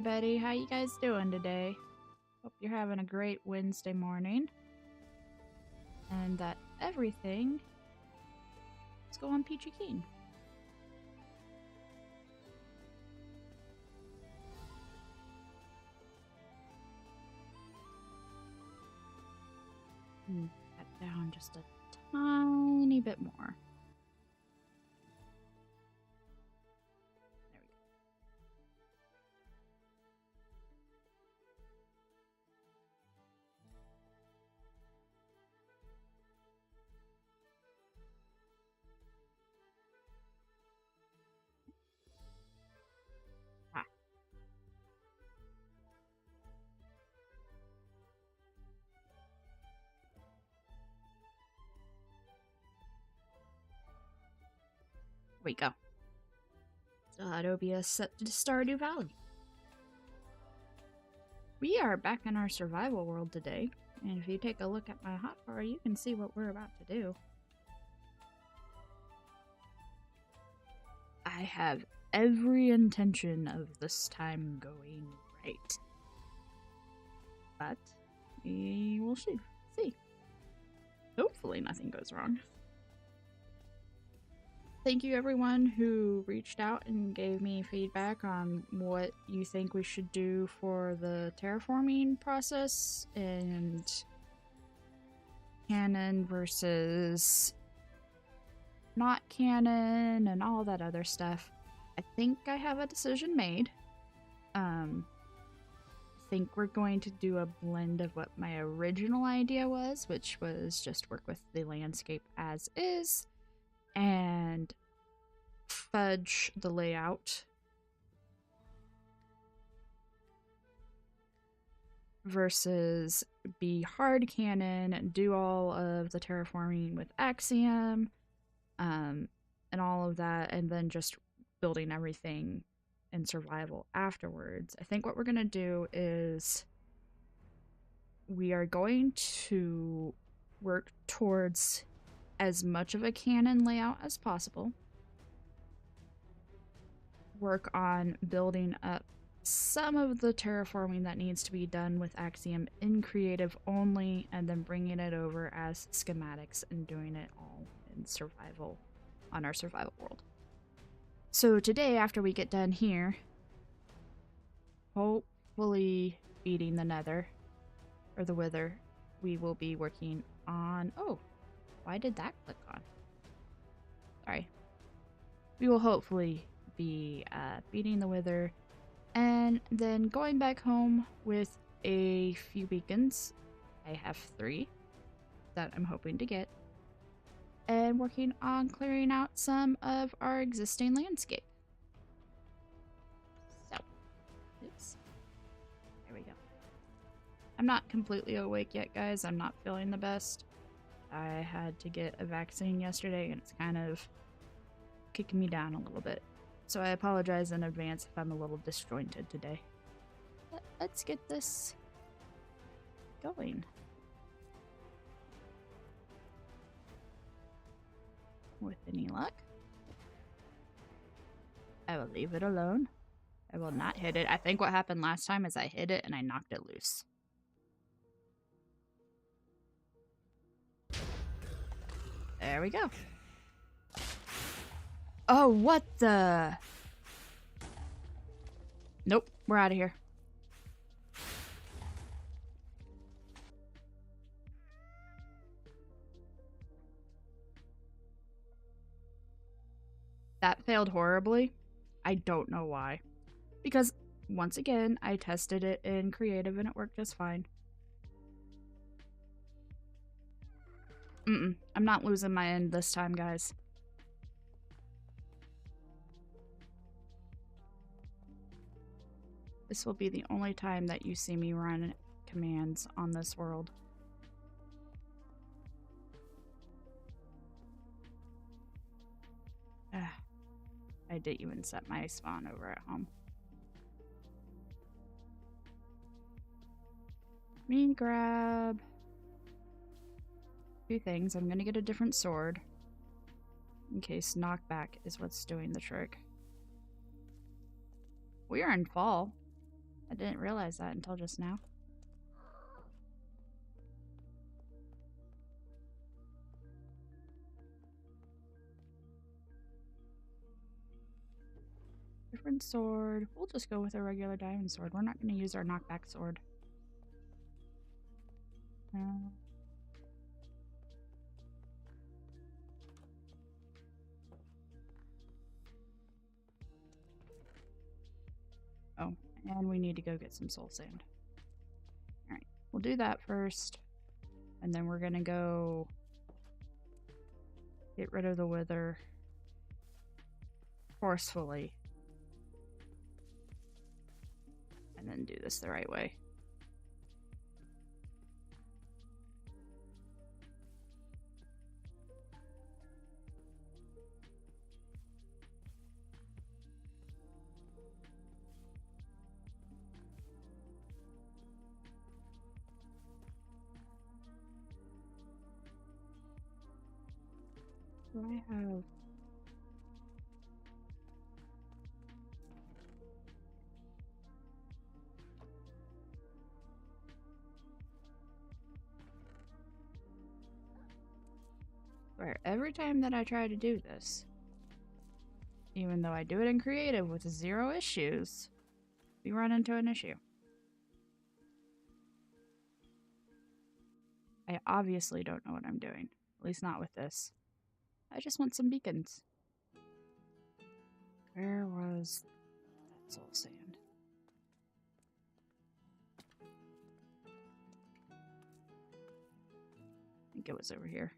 everybody. How you guys doing today? Hope you're having a great Wednesday morning. And that everything is going peachy keen. That down just a tiny bit more. We go. Adobe is set to Stardew Valley. We are back in our survival world today, and if you take a look at my hotbar, you can see what we're about to do. I have every intention of this time going right. But we will see. Hopefully nothing goes wrong. Thank you everyone who reached out and gave me feedback on what you think we should do for the terraforming process and canon versus not canon and all that other stuff. I think I have a decision made. I think we're going to do a blend of what my original idea was, which was just work with the landscape as is and fudge the layout versus be hard canon, do all of the terraforming with Axiom and all of that, and then just building everything in survival afterwards. I think what we're gonna do is we are going to work towards as much of a canon layout as possible. Work on building up some of the terraforming that needs to be done with Axiom in creative only, and then bringing it over as schematics and doing it all in survival on our survival world. So today, after we get done here, hopefully beating the nether or the wither, we will be working on... Oh, why did that click on? Sorry. We will hopefully be beating the wither and then going back home with a few beacons. I have 3 that I'm hoping to get, and working on clearing out some of our existing landscape. So, oops. There we go. I'm not completely awake yet, guys. I'm not feeling the best. I had to get a vaccine yesterday, and it's kind of kicking me down a little bit. So I apologize in advance if I'm a little disjointed today. But let's get this going. With any luck, I will leave it alone. I will not hit it. I think what happened last time is I hit it and I knocked it loose. There we go. Oh, what the? Nope, we're out of here. That failed horribly. I don't know why. Because, once again, I tested it in creative and it worked just fine. I'm not losing my end this time, guys. This will be the only time that you see me run commands on this world. I didn't even set my spawn over at home. Let me grab 2 things. I'm gonna get a different sword in case knockback is what's doing the trick. We are in fall. I didn't realize that until just now. Different sword. We'll just go with a regular diamond sword. We're not going to use our knockback sword. Oh, and we need to go get some soul sand. Alright, we'll do that first. And then we're gonna go get rid of the wither forcefully. And then do this the right way. Do I have... Where every time that I try to do this, even though I do it in creative with 0 issues, we run into an issue. I obviously don't know what I'm doing. At least not with this. I just want some beacons. Where was that soul sand? I think it was over here.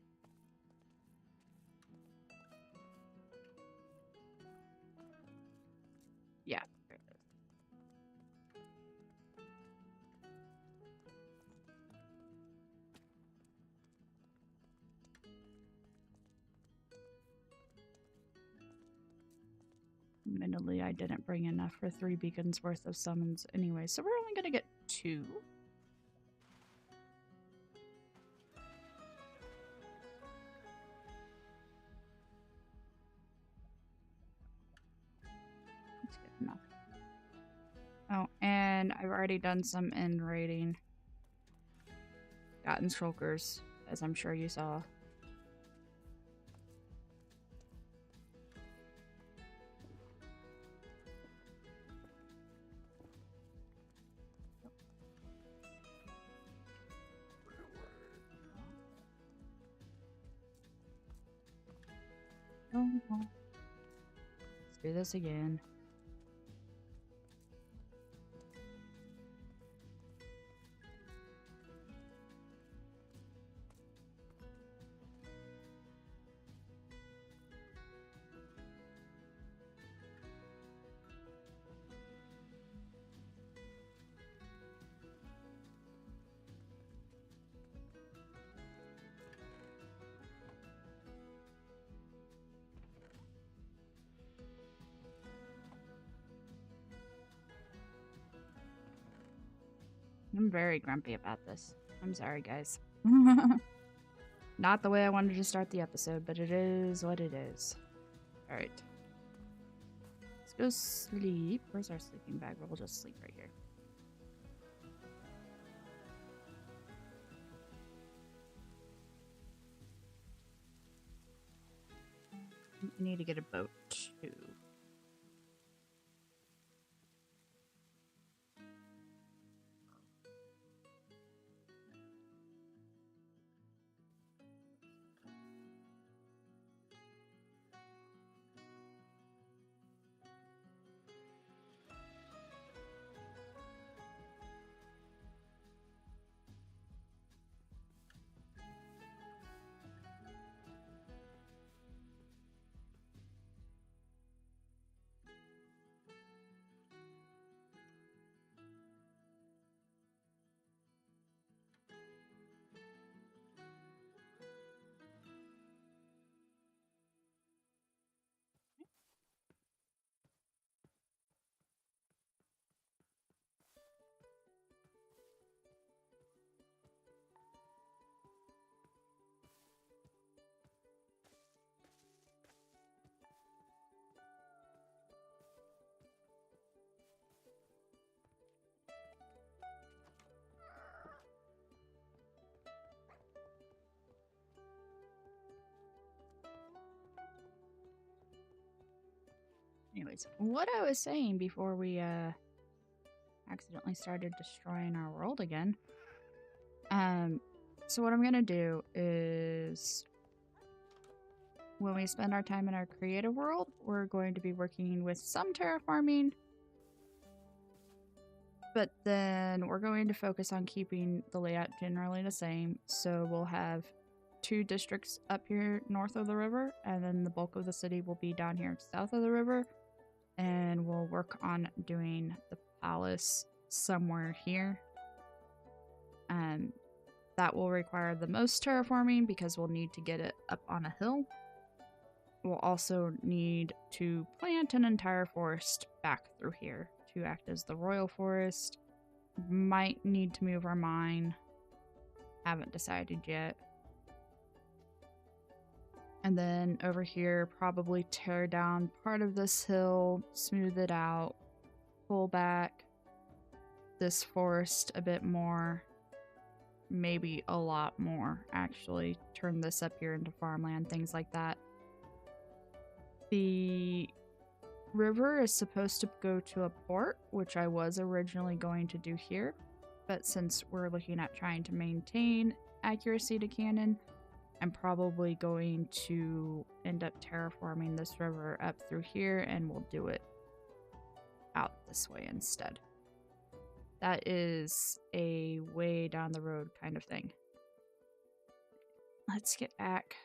Yeah, there it is. Admittedly, I didn't bring enough for 3 beacons worth of summons anyway, so we're only gonna get 2. That's good enough. Oh, and I've already done some end raiding. Gotten shulkers, as I'm sure you saw. Oh, let's do this again. I'm very grumpy about this. I'm sorry, guys. Not the way I wanted to start the episode, but it is what it is. Alright. Let's go sleep. Where's our sleeping bag? We'll just sleep right here. I need to get a boat, too. Anyways, what I was saying before we accidentally started destroying our world again. So what I'm gonna do is when we spend our time in our creative world, we're going to be working with some terraforming, but then we're going to focus on keeping the layout generally the same. So we'll have 2 districts up here north of the river, and then the bulk of the city will be down here south of the river, and we'll work on doing the palace somewhere here. That will require the most terraforming because we'll need to get it up on a hill. We'll also need to plant an entire forest back through here to act as the royal forest. Might need to move our mine. Haven't decided yet. And then over here, probably tear down part of this hill, smooth it out, pull back this forest a bit more. Maybe a lot more, actually. Turn this up here into farmland, things like that. The river is supposed to go to a port, which I was originally going to do here. But since we're looking at trying to maintain accuracy to canon, I'm probably going to end up terraforming this river up through here, and we'll do it out this way instead. That is a way down the road kind of thing. Let's get back.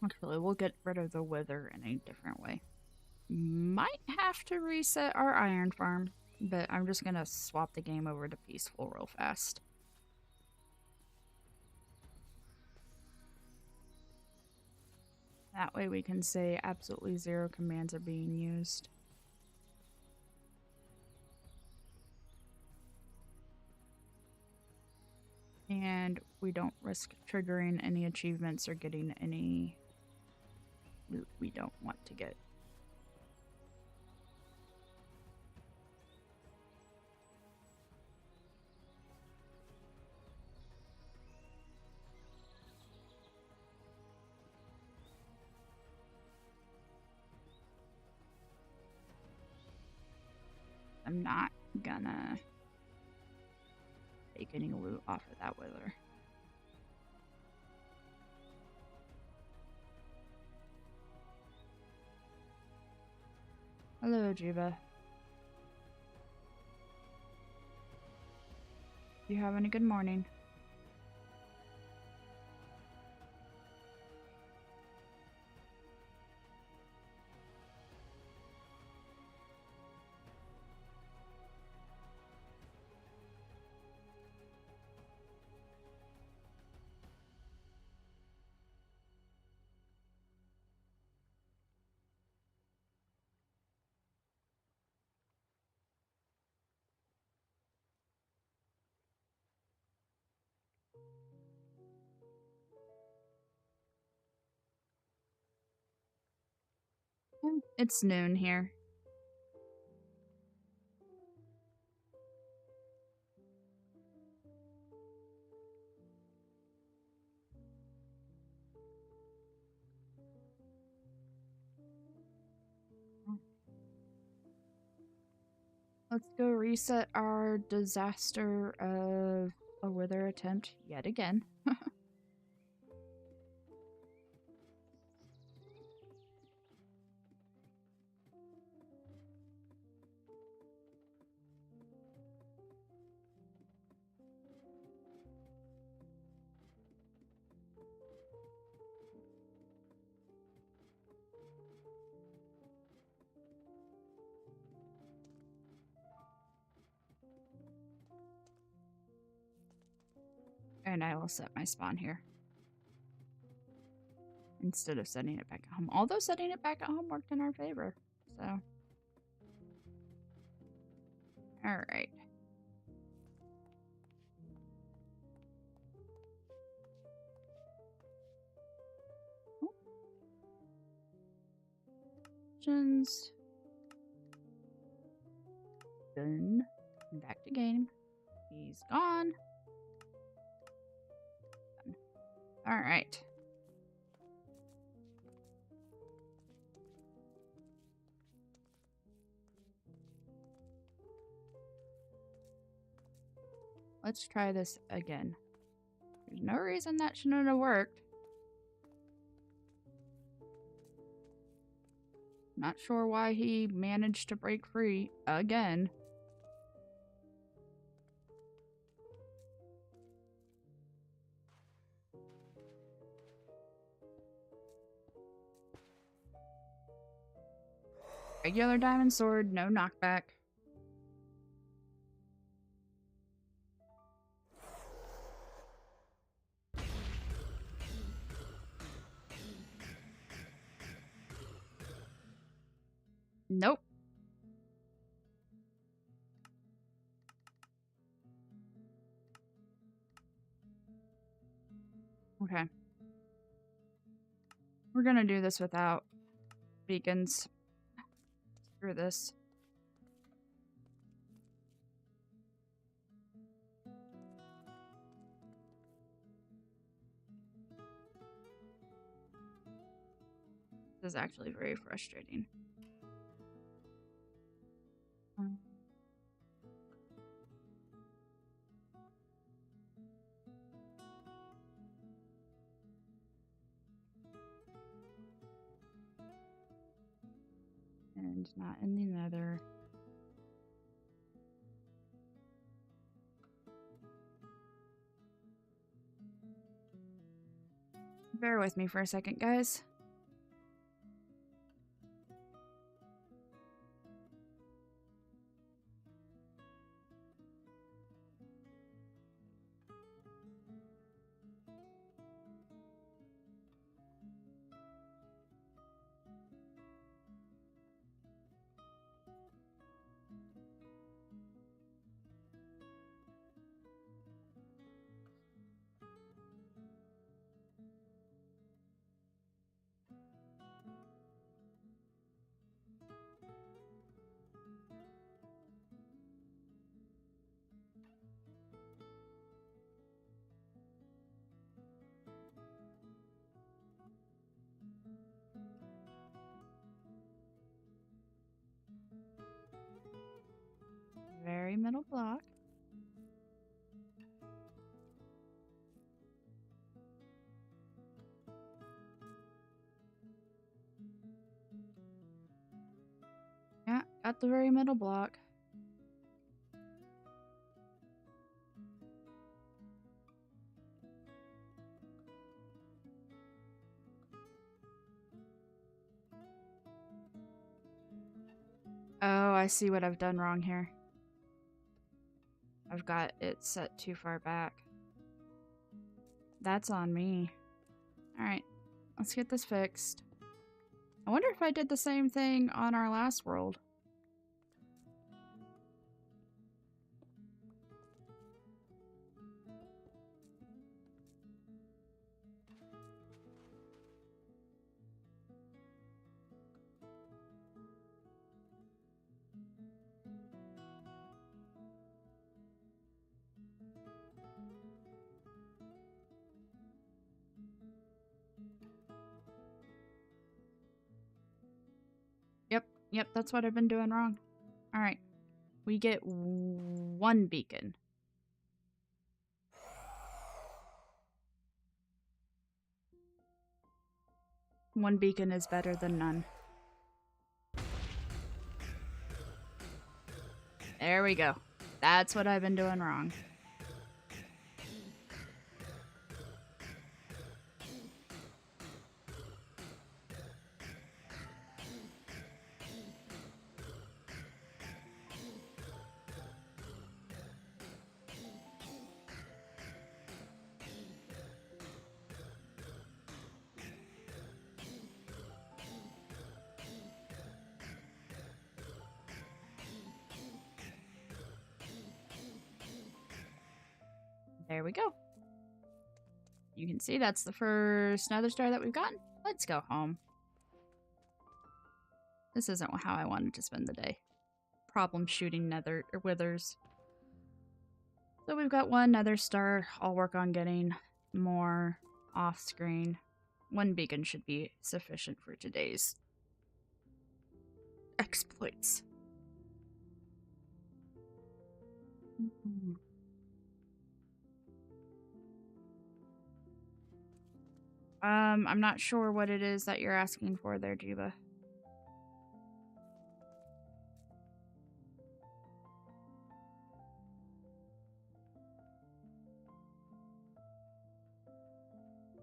Actually, we'll get rid of the wither in a different way. Might have to reset our iron farm, but I'm just gonna swap the game over to peaceful real fast. That way we can say absolutely 0 commands are being used. And we don't risk triggering any achievements or getting any loot we don't want to get. I'm not gonna take any loot off of that wither. Hello, Jiva. You having a good morning? It's noon here. Let's go reset our disaster of a wither attempt yet again. And I will set my spawn here. Instead of setting it back at home. Although setting it back at home worked in our favor. So. Alright. Options. Done. Back to game. He's gone. Alright. Let's try this again. There's no reason that shouldn't have worked. Not sure why he managed to break free again. Regular diamond sword, no knockback. Nope. Okay. We're gonna do this without beacons. Screw this. This is actually very frustrating. And not in the nether. Bear with me for a second, guys. Very middle block. Yeah, got the very middle block. Oh, I see what I've done wrong here. I've got it set too far back. That's on me. Alright, let's get this fixed. I wonder if I did the same thing on our last world. Yep, that's what I've been doing wrong. Alright. We get one beacon. One beacon is better than none. There we go. That's what I've been doing wrong. There we go. You can see that's the first nether star that we've gotten. Let's go home. This isn't how I wanted to spend the day. Problem shooting nether or withers. So we've got one nether star. I'll work on getting more off screen. One beacon should be sufficient for today's exploits. I'm not sure what it is that you're asking for there, Jiba.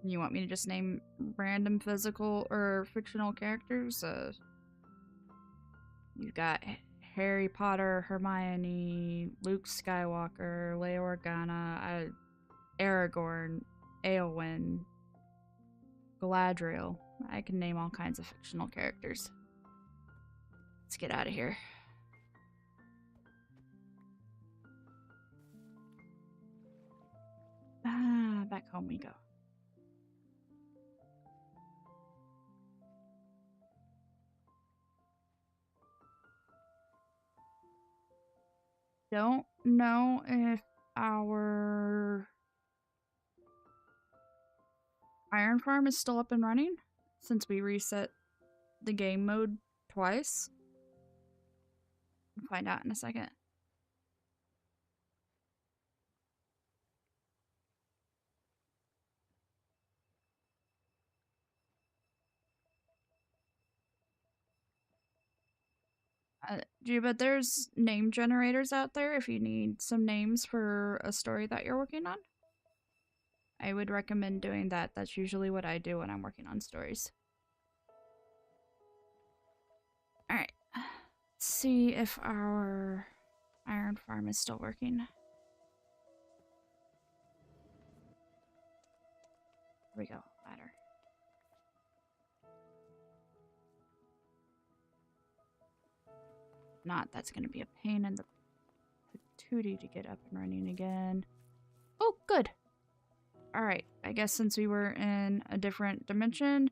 You want me to just name random physical or fictional characters? You've got Harry Potter, Hermione, Luke Skywalker, Leia Organa, Aragorn, Eowyn, Galadriel. I can name all kinds of fictional characters. Let's get out of here. Back home we go. Don't know if our iron farm is still up and running since we reset the game mode twice. We'll find out in a second. But there's name generators out there if you need some names for a story that you're working on. I would recommend doing that. That's usually what I do when I'm working on stories. Alright. Let's see if our iron farm is still working. Here we go. Ladder. Not, that's going to be a pain in the patootie to get up and running again. Oh, good. Alright, I guess since we were in a different dimension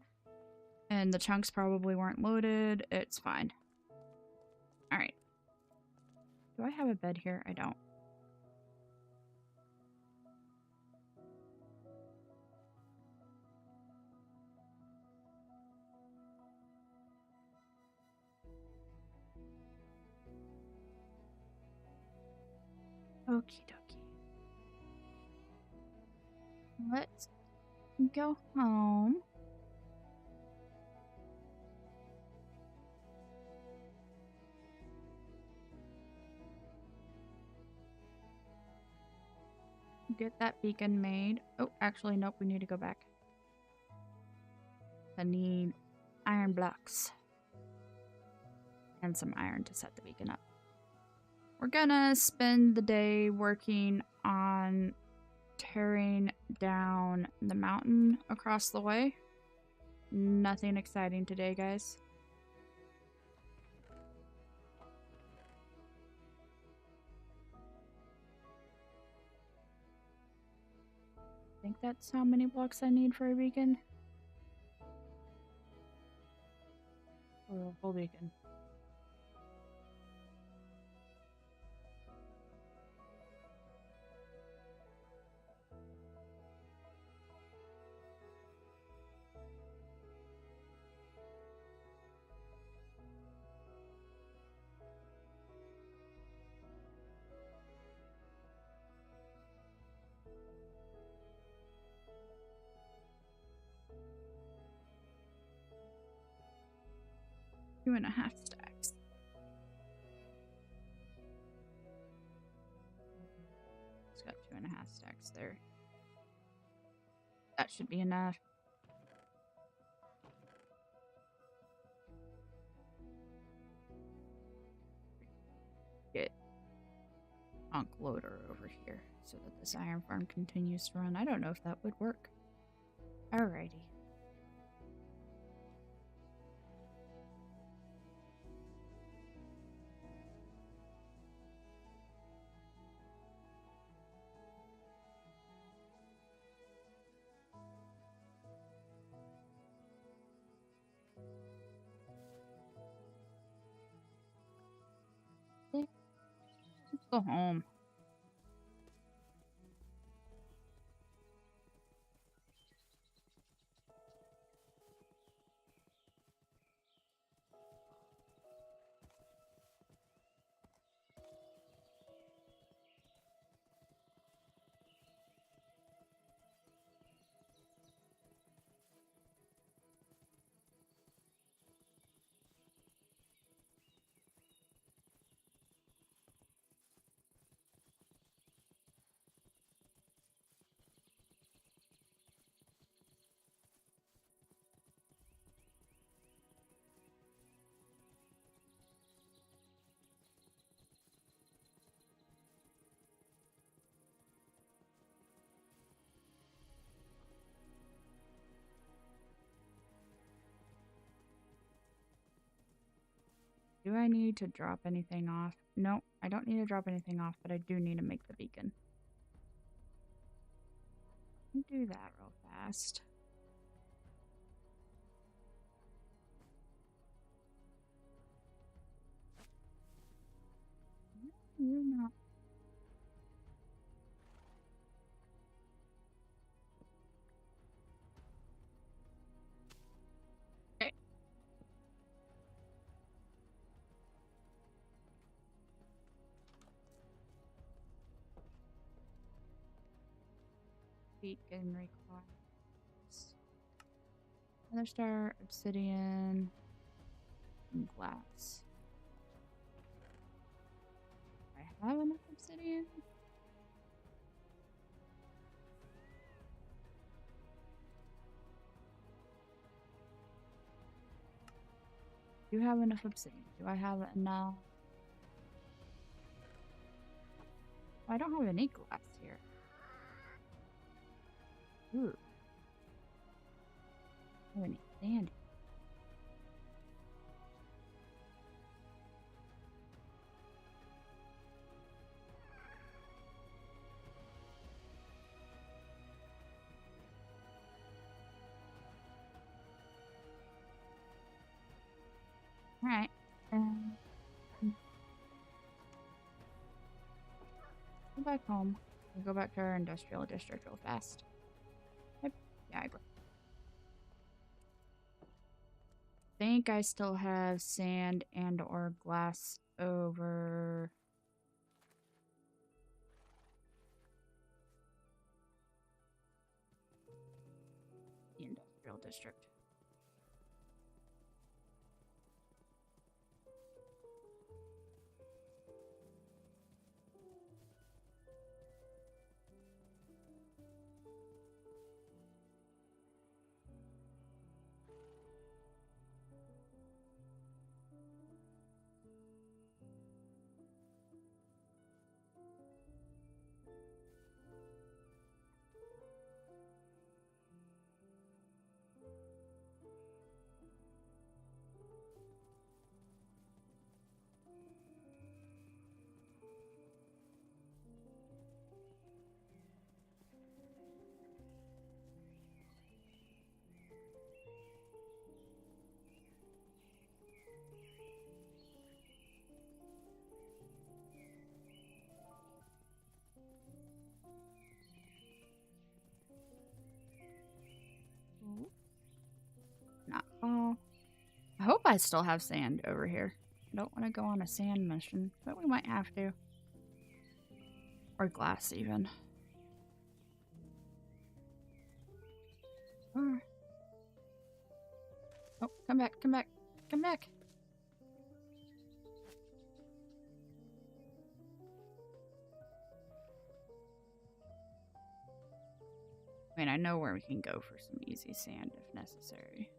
and the chunks probably weren't loaded, it's fine. Alright. Do I have a bed here? I don't. Okie dokie. Let's go home. Get that beacon made. Oh, actually, nope, we need to go back. I need iron blocks. And some iron to set the beacon up. We're gonna spend the day working on tearing down the mountain across the way. Nothing exciting today, guys. I think that's how many blocks I need for a beacon. For a full beacon. Two and a half stacks. It's got 2.5 stacks there. That should be enough. Get Onk Loader over here so that this iron farm continues to run. I don't know if that would work. Alrighty. Go home. Do I need to drop anything off? No, I don't need to drop anything off, but I do need to make the beacon. Let me do that real fast. You're not. Okay. Beacon requires another star, obsidian, and glass. Do I have enough obsidian? Do you have enough obsidian? Do I have enough? I don't have any glass here. Ooh. I don't have any sand. Alright. Go back home. We'll go back to our industrial district real fast. Yep. Yeah, I think I still have sand and or glass over the industrial district. Not all. I hope I still have sand over here. I don't want to go on a sand mission, but we might have to. Or glass, even. Or... Oh, come back, come back, come back! I mean, I know where we can go for some easy sand if necessary.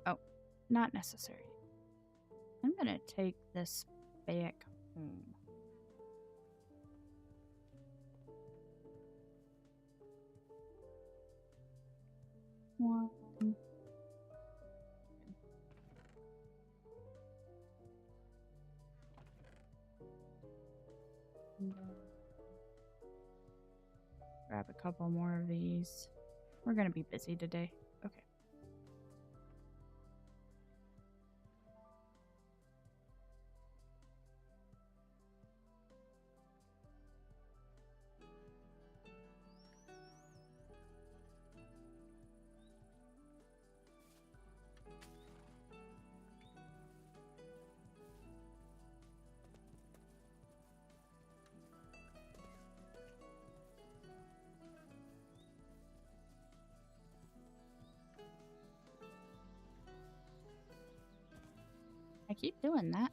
Oh, not necessary. I'm gonna take this back home. One. Grab a couple more of these. We're gonna be busy today. Okay. keep doing that.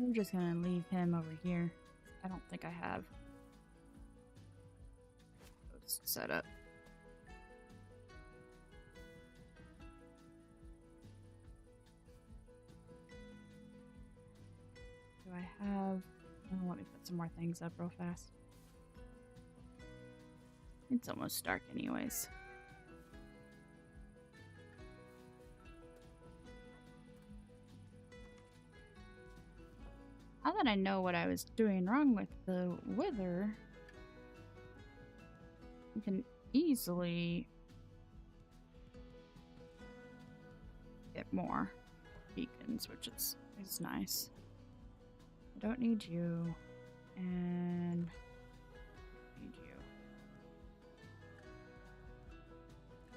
I'm just gonna leave him over here. I don't think I have those set up. Do I have... Oh, let me put some more things up real fast. It's almost dark anyways. Now that I know what I was doing wrong with the wither, we can easily get more beacons, which is nice. I don't need you, and need you.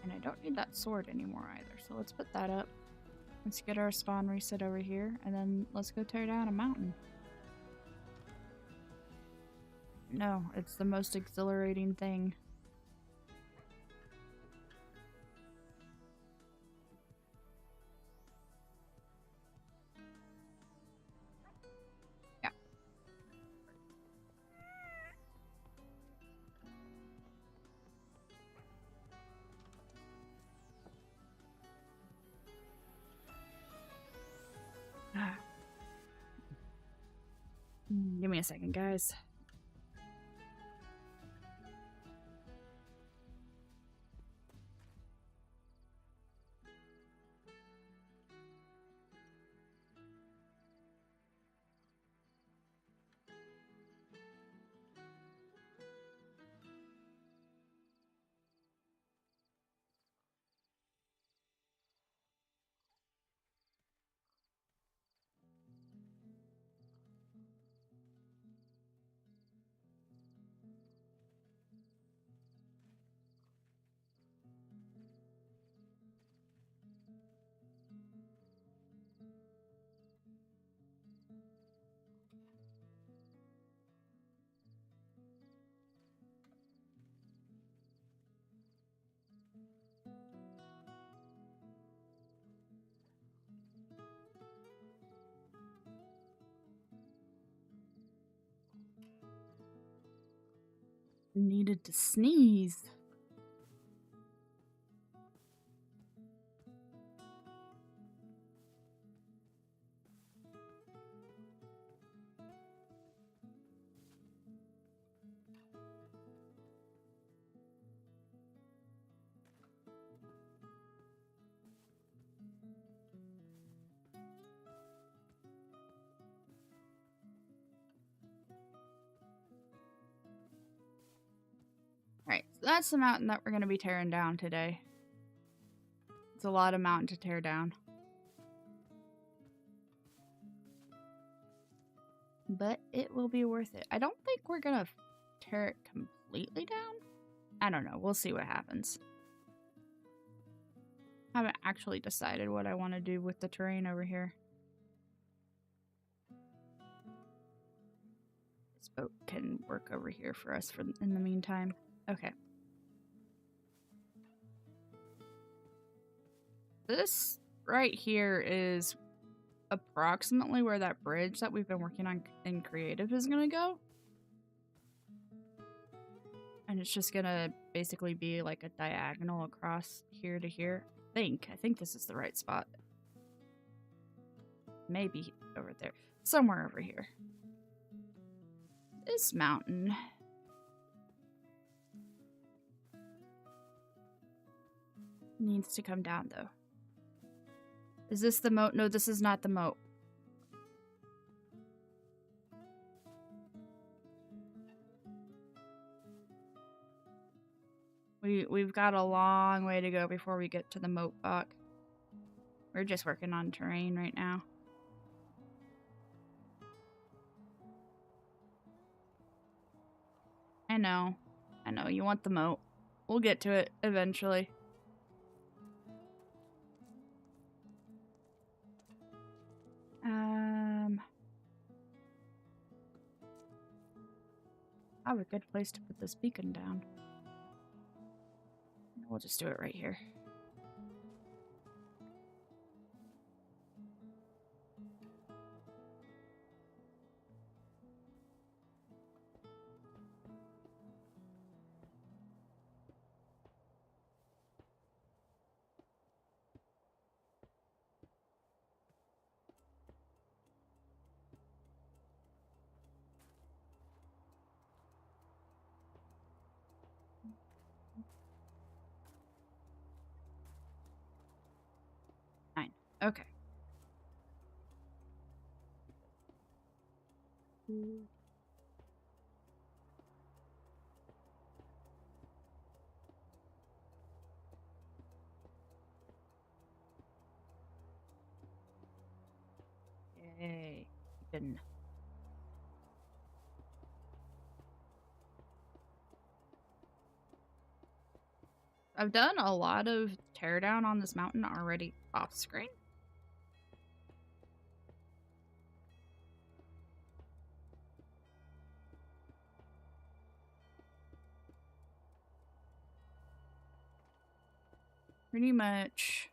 And I don't need that sword anymore either, so let's put that up. Let's get our spawn reset over here, and then let's go tear down a mountain. No, it's the most exhilarating thing. Yeah. Give me a second, guys. Needed to sneeze. Alright, so that's the mountain that we're going to be tearing down today. It's a lot of mountain to tear down. But it will be worth it. I don't think we're going to tear it completely down. I don't know. We'll see what happens. I haven't actually decided what I want to do with the terrain over here. This boat can work over here for us in the meantime. Okay. This right here is approximately where that bridge that we've been working on in creative is gonna go. And it's just gonna basically be like a diagonal across here to here. I think this is the right spot. Maybe over there. Somewhere over here. This mountain needs to come down though. Is this the moat? No, this is not the moat. We've got a long way to go before we get to the moat block. We're just working on terrain right now. I know. I know, you want the moat. We'll get to it eventually. I have a good place to put this beacon down. We'll just do it right here. Fine. Okay. Yay. Beacon. I've done a lot of teardown on this mountain already off screen. Pretty much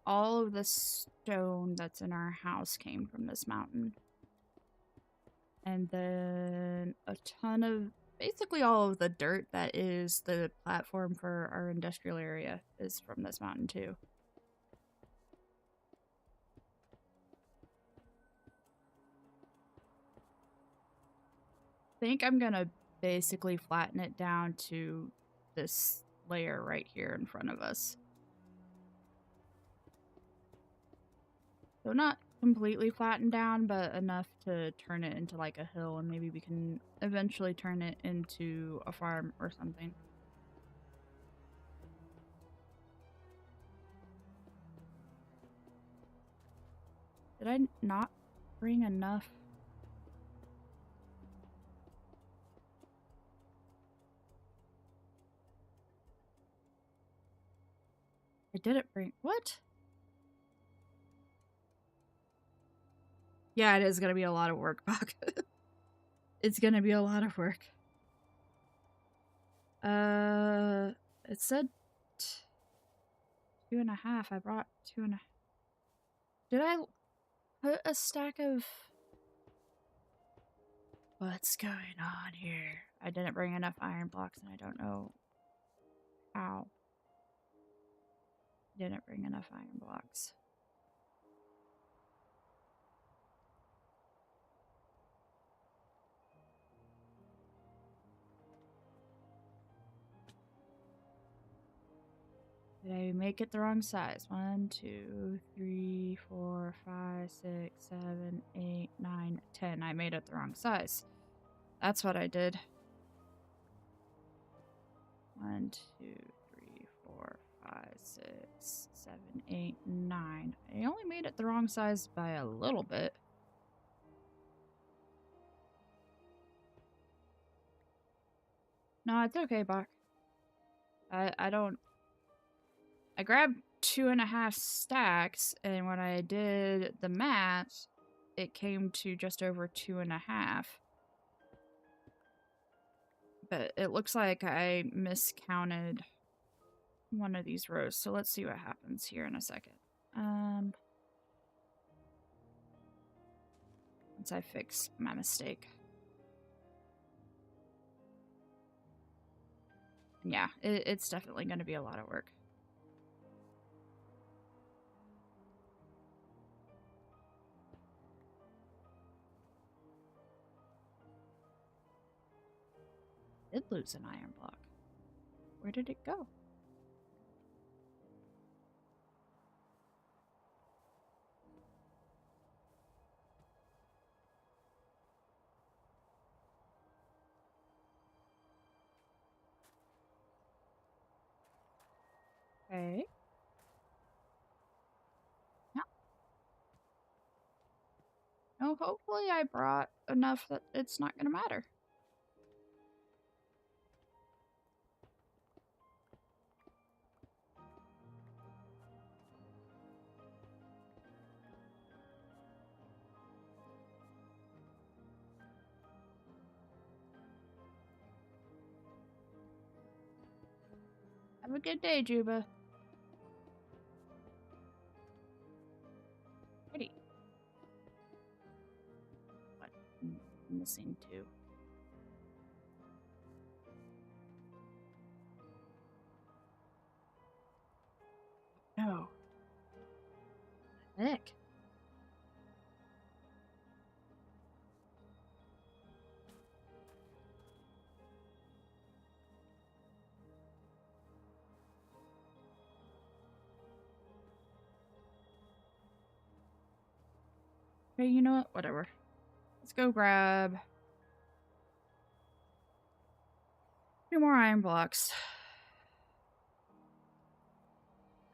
all of the stone that's in our house came from this mountain. And then a ton of, basically all of the dirt that is the platform for our industrial area is from this mountain too. I think I'm gonna basically flatten it down to this layer right here in front of us. So not completely flattened down, but enough to turn it into like a hill, and maybe we can eventually turn it into a farm or something. Did I not bring enough? I didn't bring... What? Yeah, it is gonna be a lot of work, Bach. It's gonna be a lot of work. It said 2.5. I brought 2.5. Did I put a stack of... What's going on here? I didn't bring enough iron blocks and I don't know how. Didn't bring enough iron blocks. Did I make it the wrong size? 1, 2, 3, 4, 5, 6, 7, 8, 9, 10. I made it the wrong size. That's what I did. 1, 2, 3, 4, 5, 6, 7, 8, 9. I only made it the wrong size by a little bit. No, it's okay, Bach. I don't... I grabbed 2.5 stacks, and when I did the math, it came to just over 2.5. But it looks like I miscounted one of these rows, so let's see what happens here in a second. Once I fix my mistake. Yeah, it's definitely going to be a lot of work. Did lose an iron block. Where did it go? Okay. Yeah. No, hopefully I brought enough that it's not gonna matter. Have a good day, Juba. Pretty. What? I'm missing two. No. Heck. Okay, you know what? Whatever. Let's go grab 2 more iron blocks.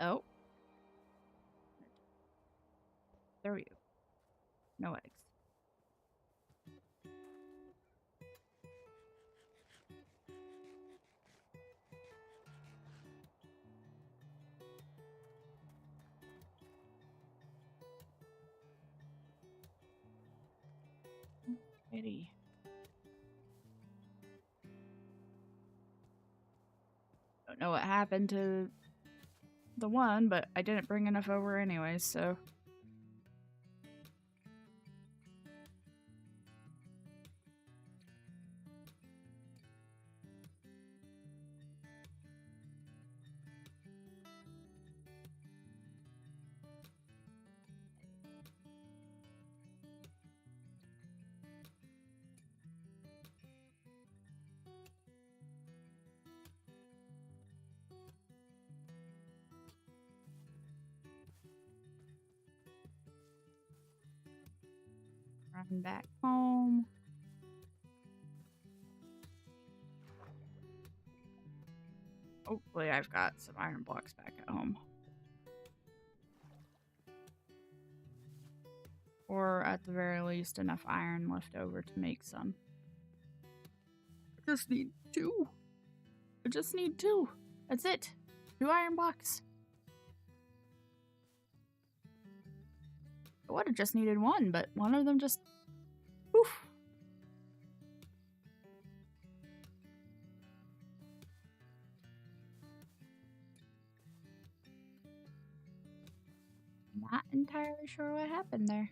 Oh. There we go. No eggs. Kitty. Don't know what happened to the one, but I didn't bring enough over anyways, so. Run back home. Hopefully I've got some iron blocks back at home. Or at the very least enough iron left over to make some. I just need 2. I just need 2. That's it. 2 iron blocks. I would have just needed 1, but one of them just... Oof. Not entirely sure what happened there.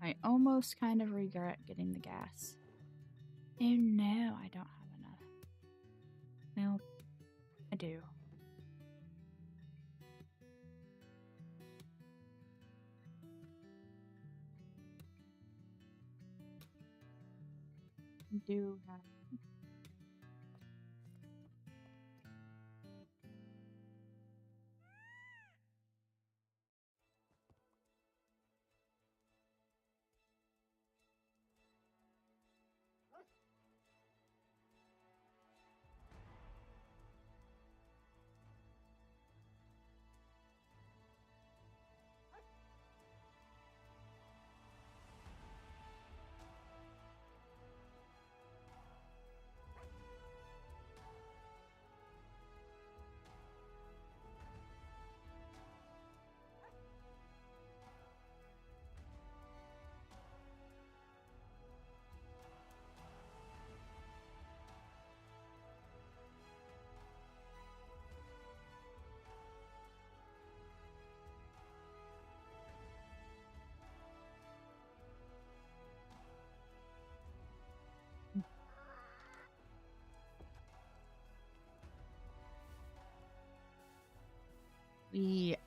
I almost kind of regret getting the gas. Oh no, I don't have enough. Well, I do. I do have... We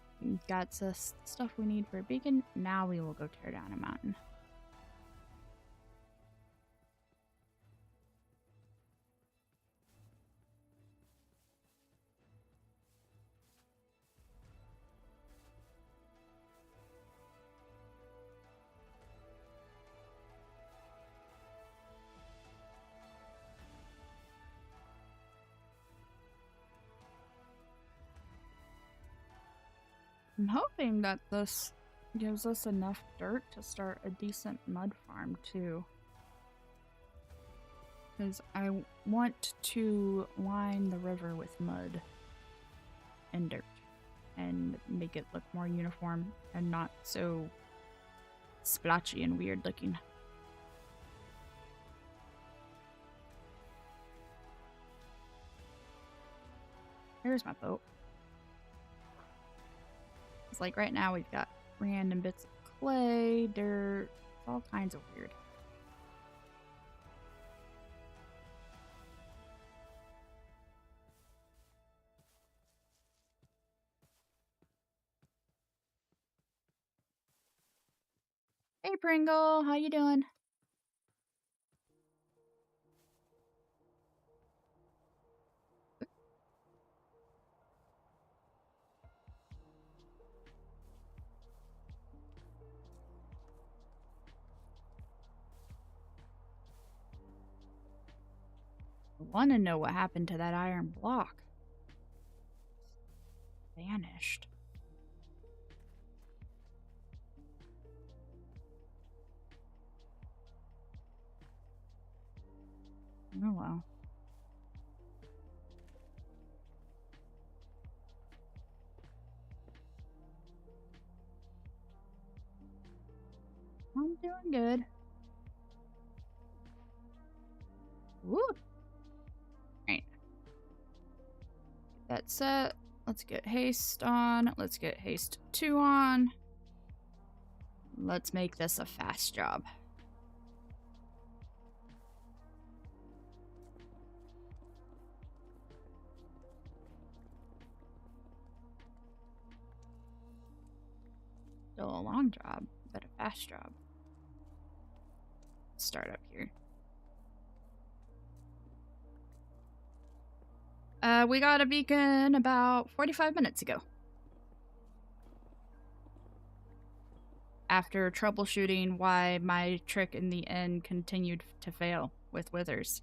got the stuff we need for a beacon. Now we will go tear down a mountain. I'm hoping that this gives us enough dirt to start a decent mud farm too. Because I want to line the river with mud and dirt and make it look more uniform and not so splotchy and weird looking. Here's my boat. It's like right now we've got random bits of clay, dirt, all kinds of weird. Hey Pringle, how you doing? I want to know what happened to that iron block. Vanished. Oh well. I'm doing good. Woo! Right. Get that set. Let's get haste on. Let's get haste 2 on. Let's make this a fast job. Still a long job, but a fast job. Let's start up here. We got a beacon about 45 minutes ago. After troubleshooting why my trick in the end continued to fail with withers.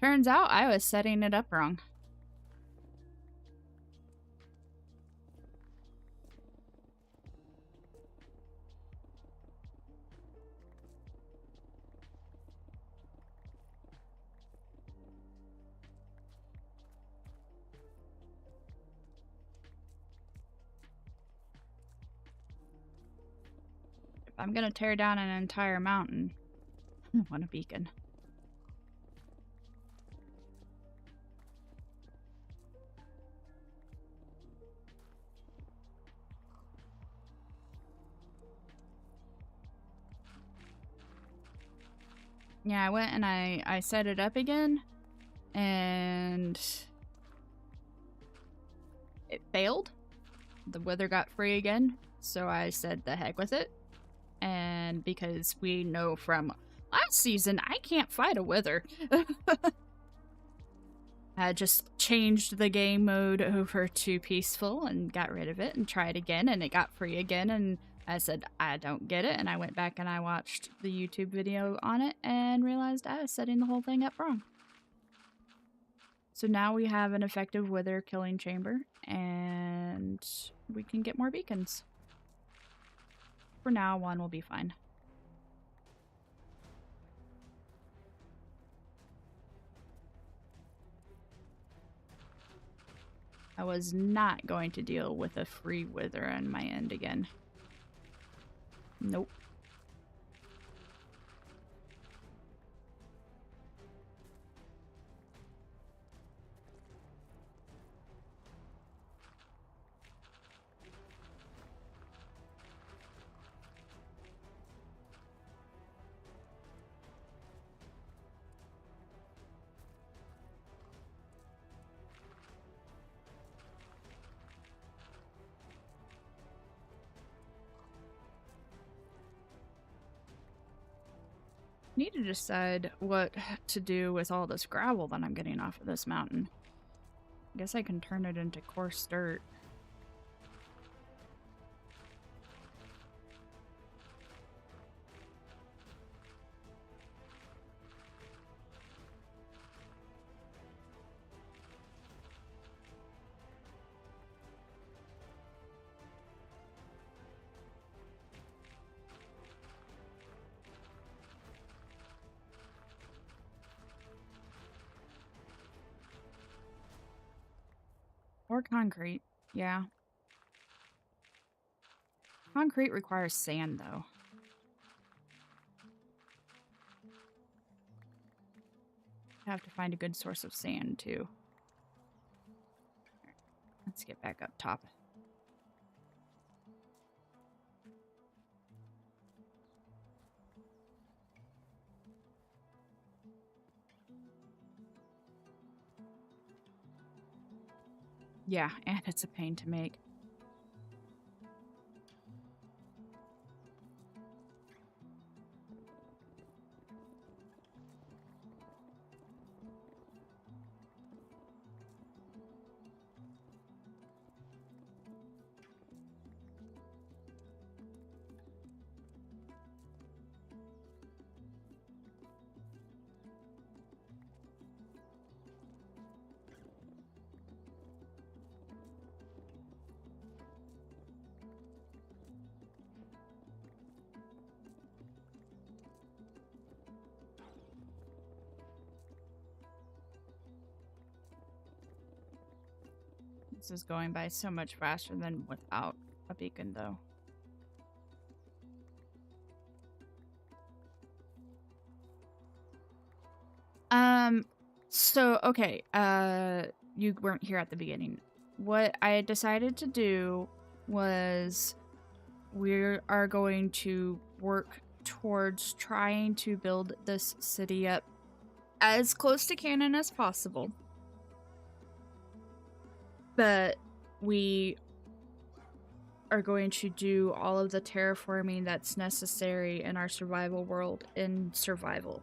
Turns out I was setting it up wrong. If I'm gonna tear down an entire mountain, I want a beacon. Yeah, I went and I set it up again, and it failed. The wither got free again, so I said the heck with it. And because we know from last season, I can't fight a wither. I just changed the game mode over to peaceful and got rid of it and tried again, and it got free again, and I said, I don't get it, and I went back and I watched the YouTube video on it and realized I was setting the whole thing up wrong. So now we have an effective wither killing chamber, and we can get more beacons. For now, 1 will be fine. I was not going to deal with a free wither on my end again. Nope. Need to decide what to do with all this gravel that I'm getting off of this mountain. I guess I can turn it into coarse dirt. Or concrete, yeah. Concrete requires sand, though. Have to find a good source of sand, too. Let's get back up top. Yeah, and it's a pain to make. This is going by so much faster than without a beacon, though. So, okay, you weren't here at the beginning. What I decided to do was we are going to work towards trying to build this city up as close to canon as possible. But we are going to do all of the terraforming that's necessary in our survival world in survival.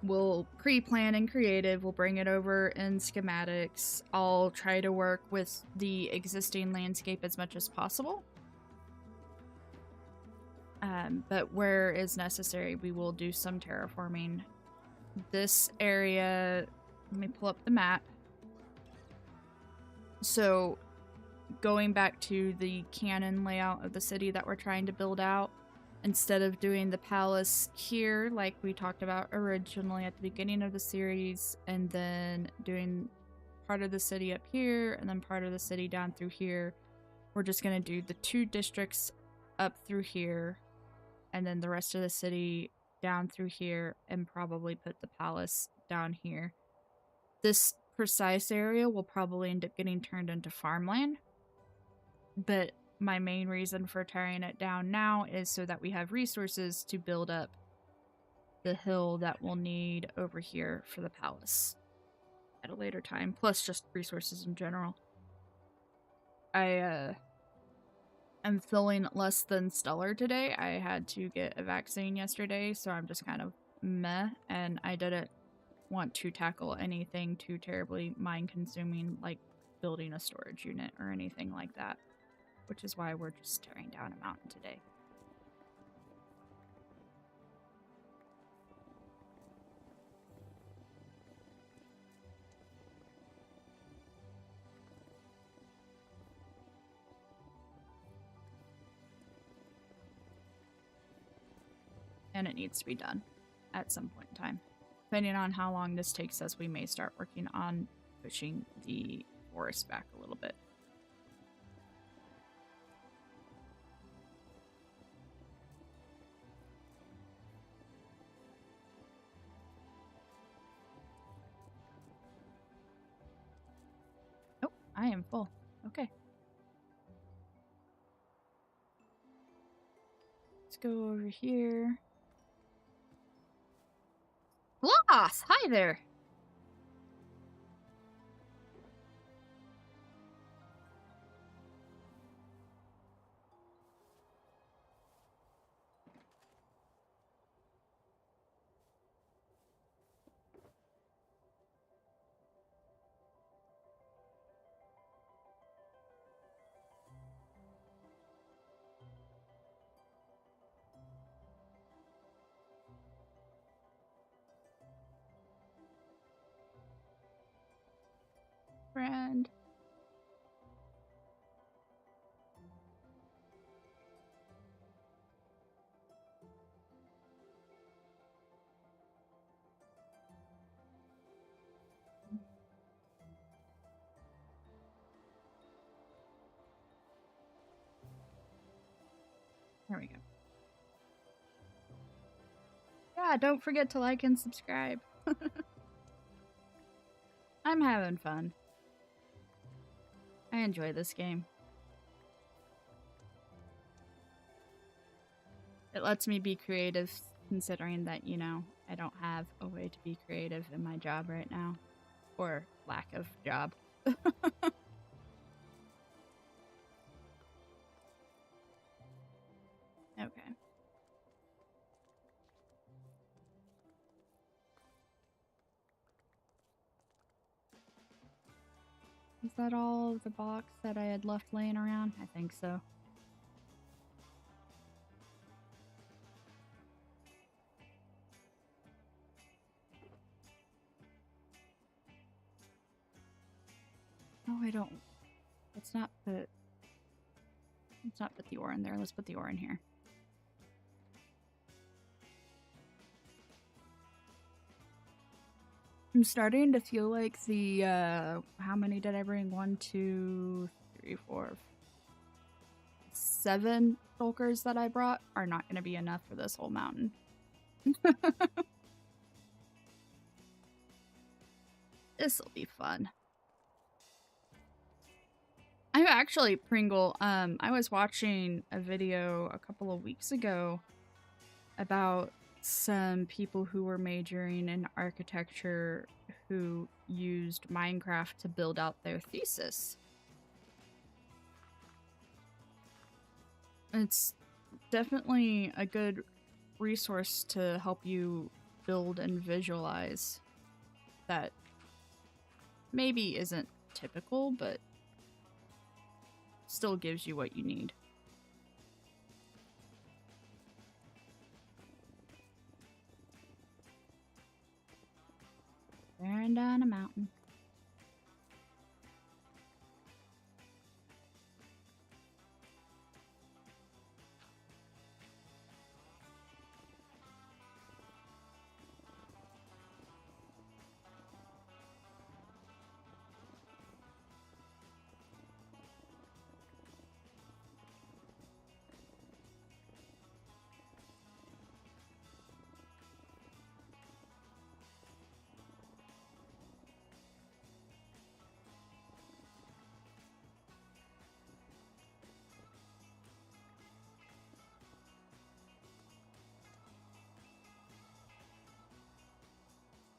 We'll pre-plan in creative, we'll bring it over in schematics. I'll try to work with the existing landscape as much as possible. But where is necessary, we will do some terraforming. This area, let me pull up the map. So going back to the canon layout of the city that we're trying to build out, instead of doing the palace here like we talked about originally at the beginning of the series, and then doing part of the city up here and then part of the city down through here, we're just going to do the 2 districts up through here and then the rest of the city down through here, and probably put the palace down here. This precise area will probably end up getting turned into farmland, but my main reason for tearing it down now is so that we have resources to build up the hill that we'll need over here for the palace at a later time, plus just resources in general. I am feeling less than stellar today. I had to get a vaccine yesterday, so I'm just kind of meh, and I didn't want to tackle anything too terribly mind-consuming like building a storage unit or anything like that, which is why we're just tearing down a mountain today. And it needs to be done at some point in time. Depending on how long this takes us, we may start working on pushing the forest back a little bit. Oh, I am full. Okay. Let's go over here. Loss! Hi there! friend. There we go. Yeah, don't forget to like and subscribe. I'm having fun. I enjoy this game. It lets me be creative, considering that, you know, I don't have a way to be creative in my job right now. Or lack of job. Okay. Is that all of the box that I had left laying around? I think so. No, I don't. Let's not put the ore in there. Let's put the ore in here. I'm starting to feel like the, how many did I bring? 1, 2, 3, 4, 7 shulkers that I brought are not going to be enough for this whole mountain. This'll be fun. I'm actually, Pringle, I was watching a video a couple of weeks ago about some people who were majoring in architecture who used Minecraft to build out their thesis. It's definitely a good resource to help you build and visualize that maybe isn't typical, but still gives you what you need. Staring down a mountain.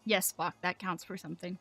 Yes, Spock, that counts for something.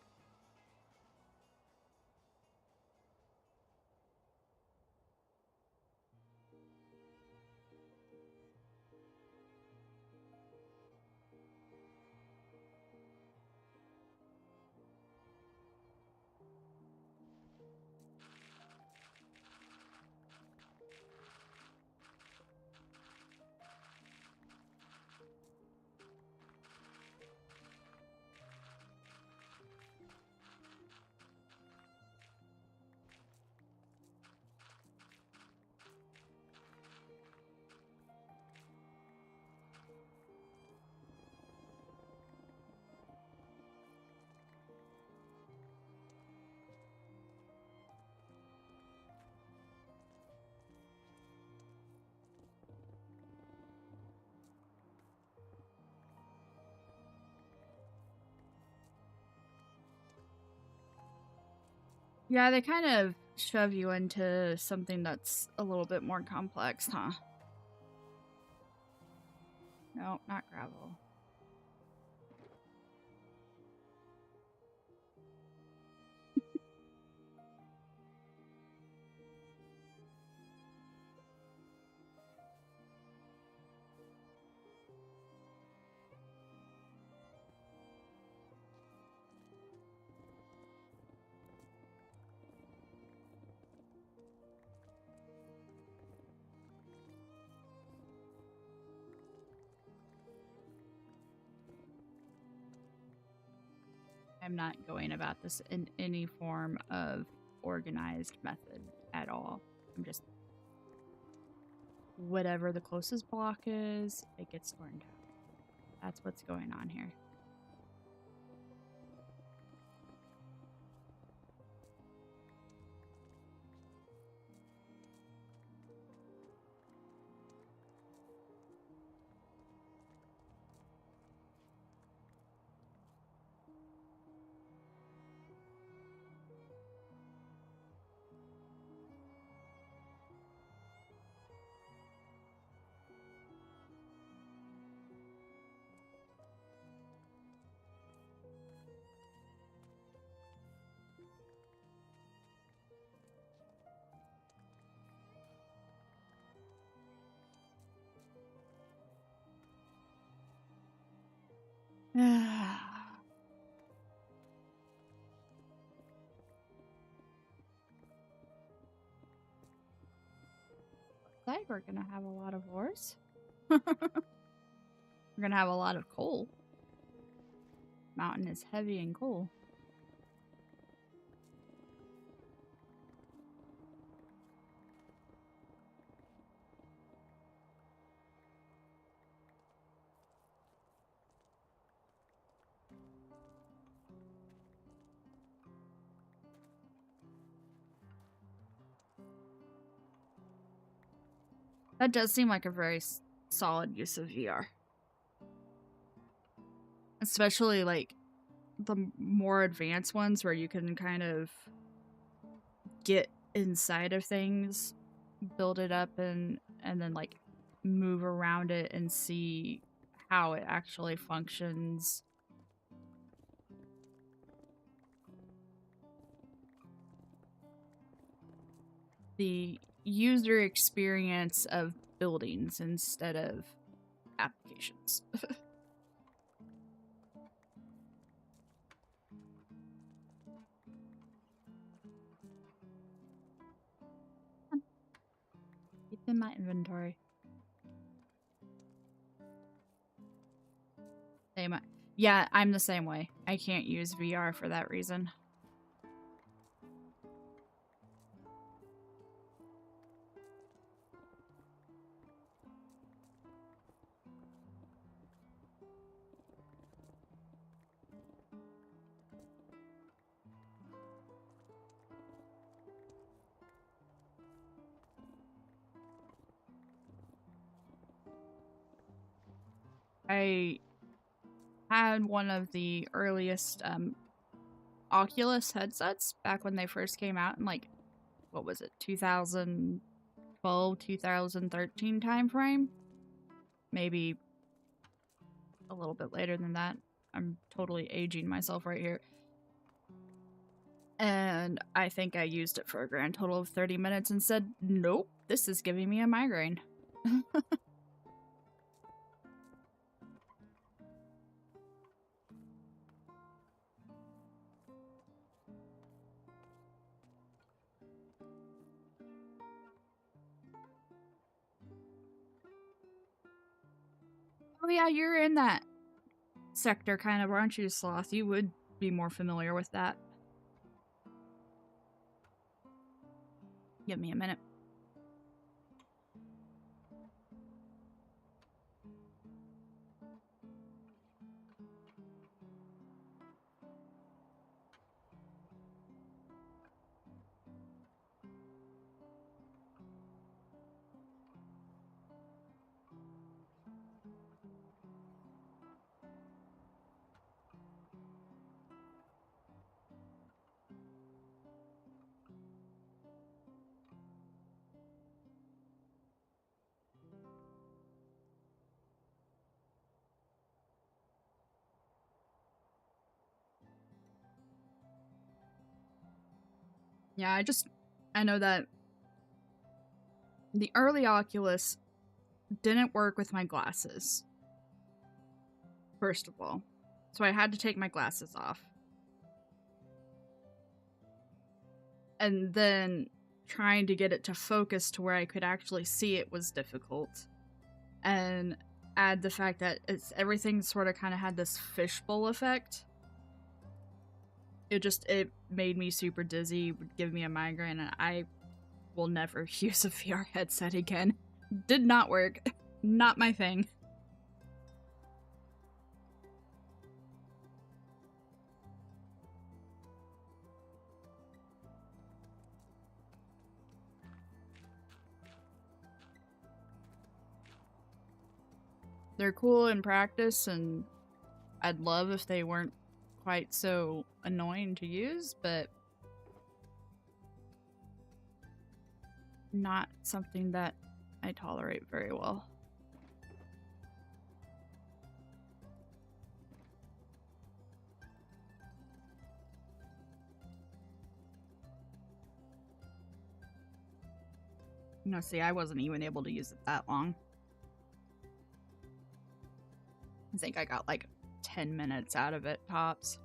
Yeah, they kind of shove you into something that's a little bit more complex, huh? No, not gravel. I'm not going about this in any form of organized method at all. I'm just whatever the closest block is, it gets torn down. That's what's going on here. Like we're gonna have a lot of ores. We're gonna have a lot of coal. Mountain is heavy in coal. That does seem like a very solid use of VR. Especially like the more advanced ones where you can kind of get inside of things, build it up and then like move around it and see how it actually functions. The user experience of buildings instead of applications. Keep in my inventory. Same. Yeah, I'm the same way. I can't use VR for that reason. I had one of the earliest Oculus headsets back when they first came out in like, what was it, 2012, 2013 time frame? Maybe a little bit later than that. I'm totally aging myself right here. And I think I used it for a grand total of 30 minutes and said, nope, this is giving me a migraine. Oh yeah, you're in that sector kind of, aren't you, Sloth? You would be more familiar with that. Give me a minute. Yeah, I know that the early Oculus didn't work with my glasses, first of all. So I had to take my glasses off. And then trying to get it to focus to where I could actually see it was difficult. And add the fact that everything sort of kind of had this fishbowl effect. It made me super dizzy, would give me a migraine, and I will never use a VR headset again. Did not work. Not my thing. They're cool in practice, and I'd love if they weren't quite so annoying to use, but not something that I tolerate very well. No, see, I wasn't even able to use it that long. I think I got like 10 minutes out of it, tops.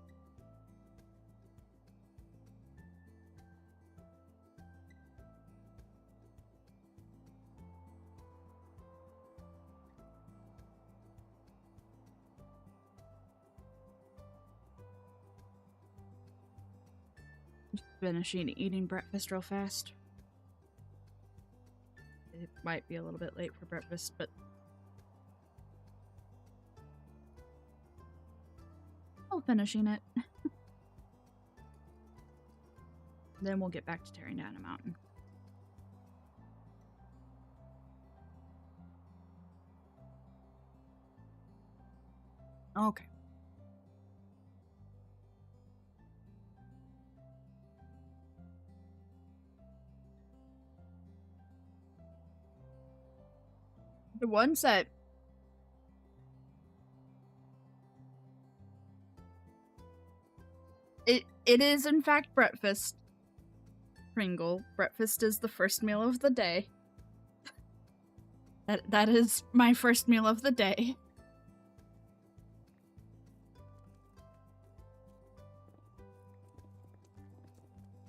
Just finishing eating breakfast real fast. It might be a little bit late for breakfast, but I'll finishing it. Then we'll get back to tearing down a mountain. Okay. The ones that it is in fact breakfast. Pringle. Breakfast is the first meal of the day. That is my first meal of the day.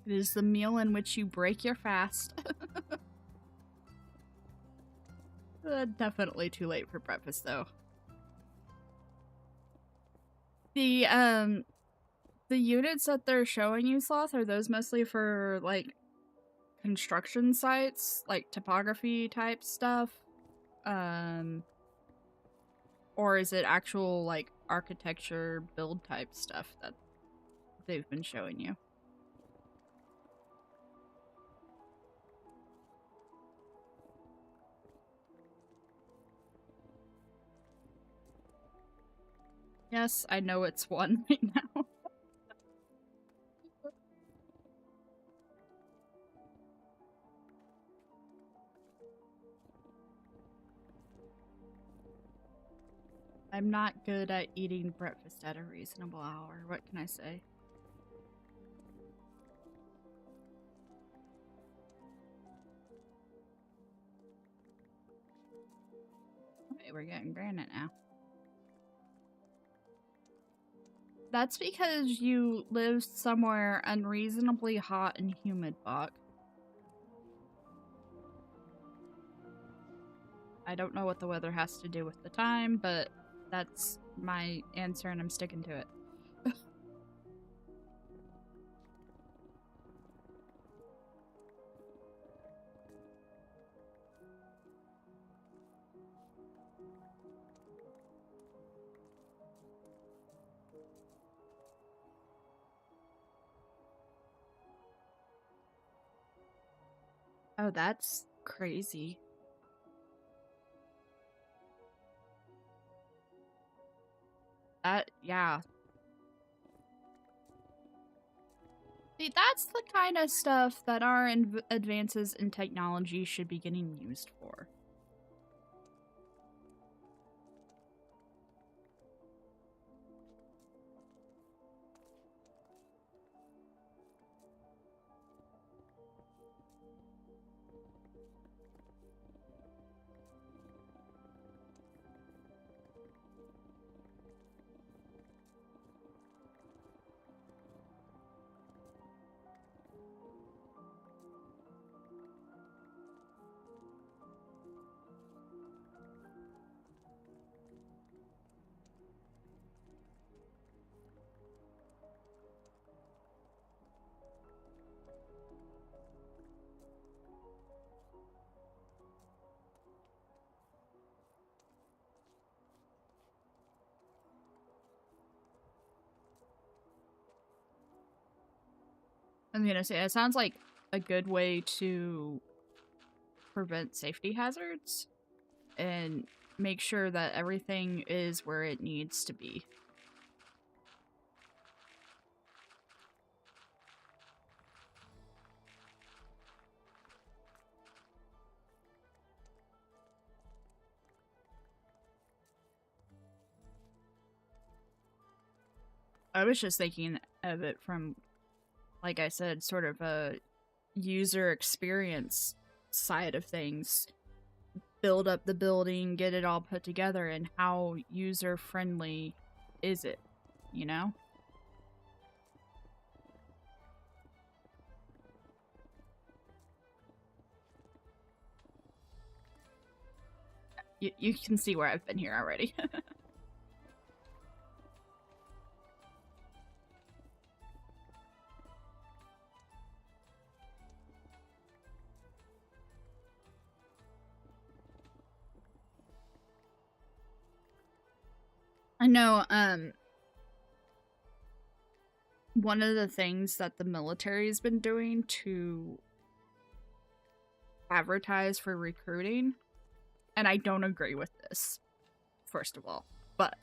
It is the meal in which you break your fast. Definitely too late for breakfast, though. The units that they're showing you, Sloth, are those mostly for, like, construction sites? Like, topography type stuff? Or is it actual, like, architecture build type stuff that they've been showing you? Yes, I know it's one right now. I'm not good at eating breakfast at a reasonable hour. What can I say? Okay, we're getting granite now. That's because you live somewhere unreasonably hot and humid, Buck. I don't know what the weather has to do with the time, but that's my answer and I'm sticking to it. Oh, that's crazy. Yeah. See, that's the kind of stuff that our advances in technology should be getting used for. I'm gonna say it sounds like a good way to prevent safety hazards and make sure that everything is where it needs to be. I was just thinking of it from, like I said, sort of a user experience side of things. Build up the building, get it all put together, and how user friendly is it, you know? You can see where I've been here already. I know, one of the things that the military's been doing to advertise for recruiting, and I don't agree with this, first of all, but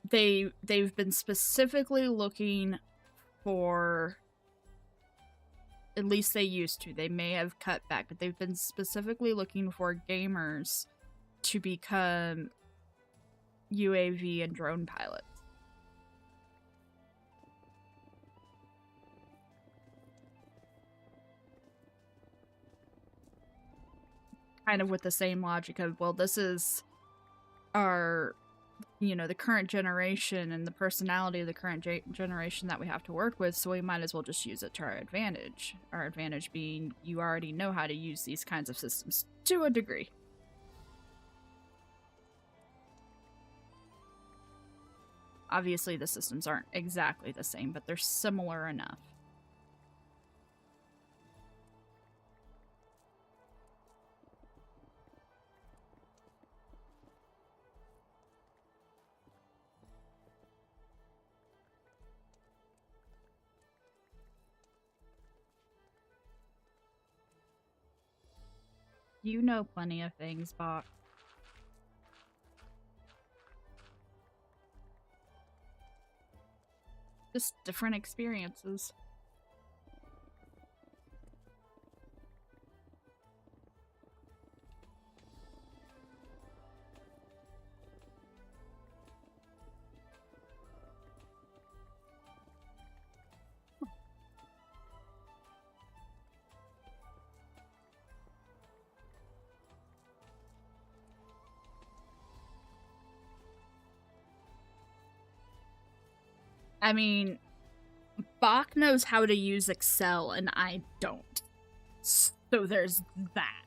they've been specifically looking for, at least they used to, they may have cut back, but they've been specifically looking for gamers to become UAV and drone pilots. Kind of with the same logic of, well, this is our, you know, the current generation and the personality of the current generation that we have to work with, so we might as well just use it to our advantage. Our advantage being you already know how to use these kinds of systems to a degree. Obviously, the systems aren't exactly the same, but they're similar enough. You know plenty of things, Bach. Just different experiences. I mean, Bach knows how to use Excel and I don't. So there's that.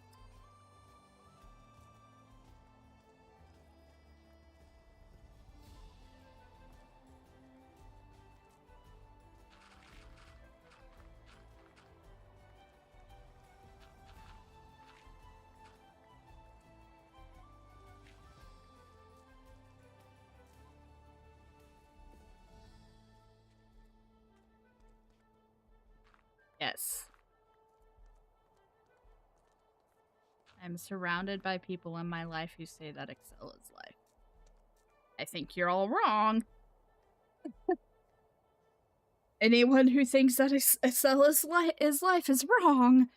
Yes. I'm surrounded by people in my life who say that Excel is life. I think you're all wrong. Anyone who thinks that Excel is life is wrong,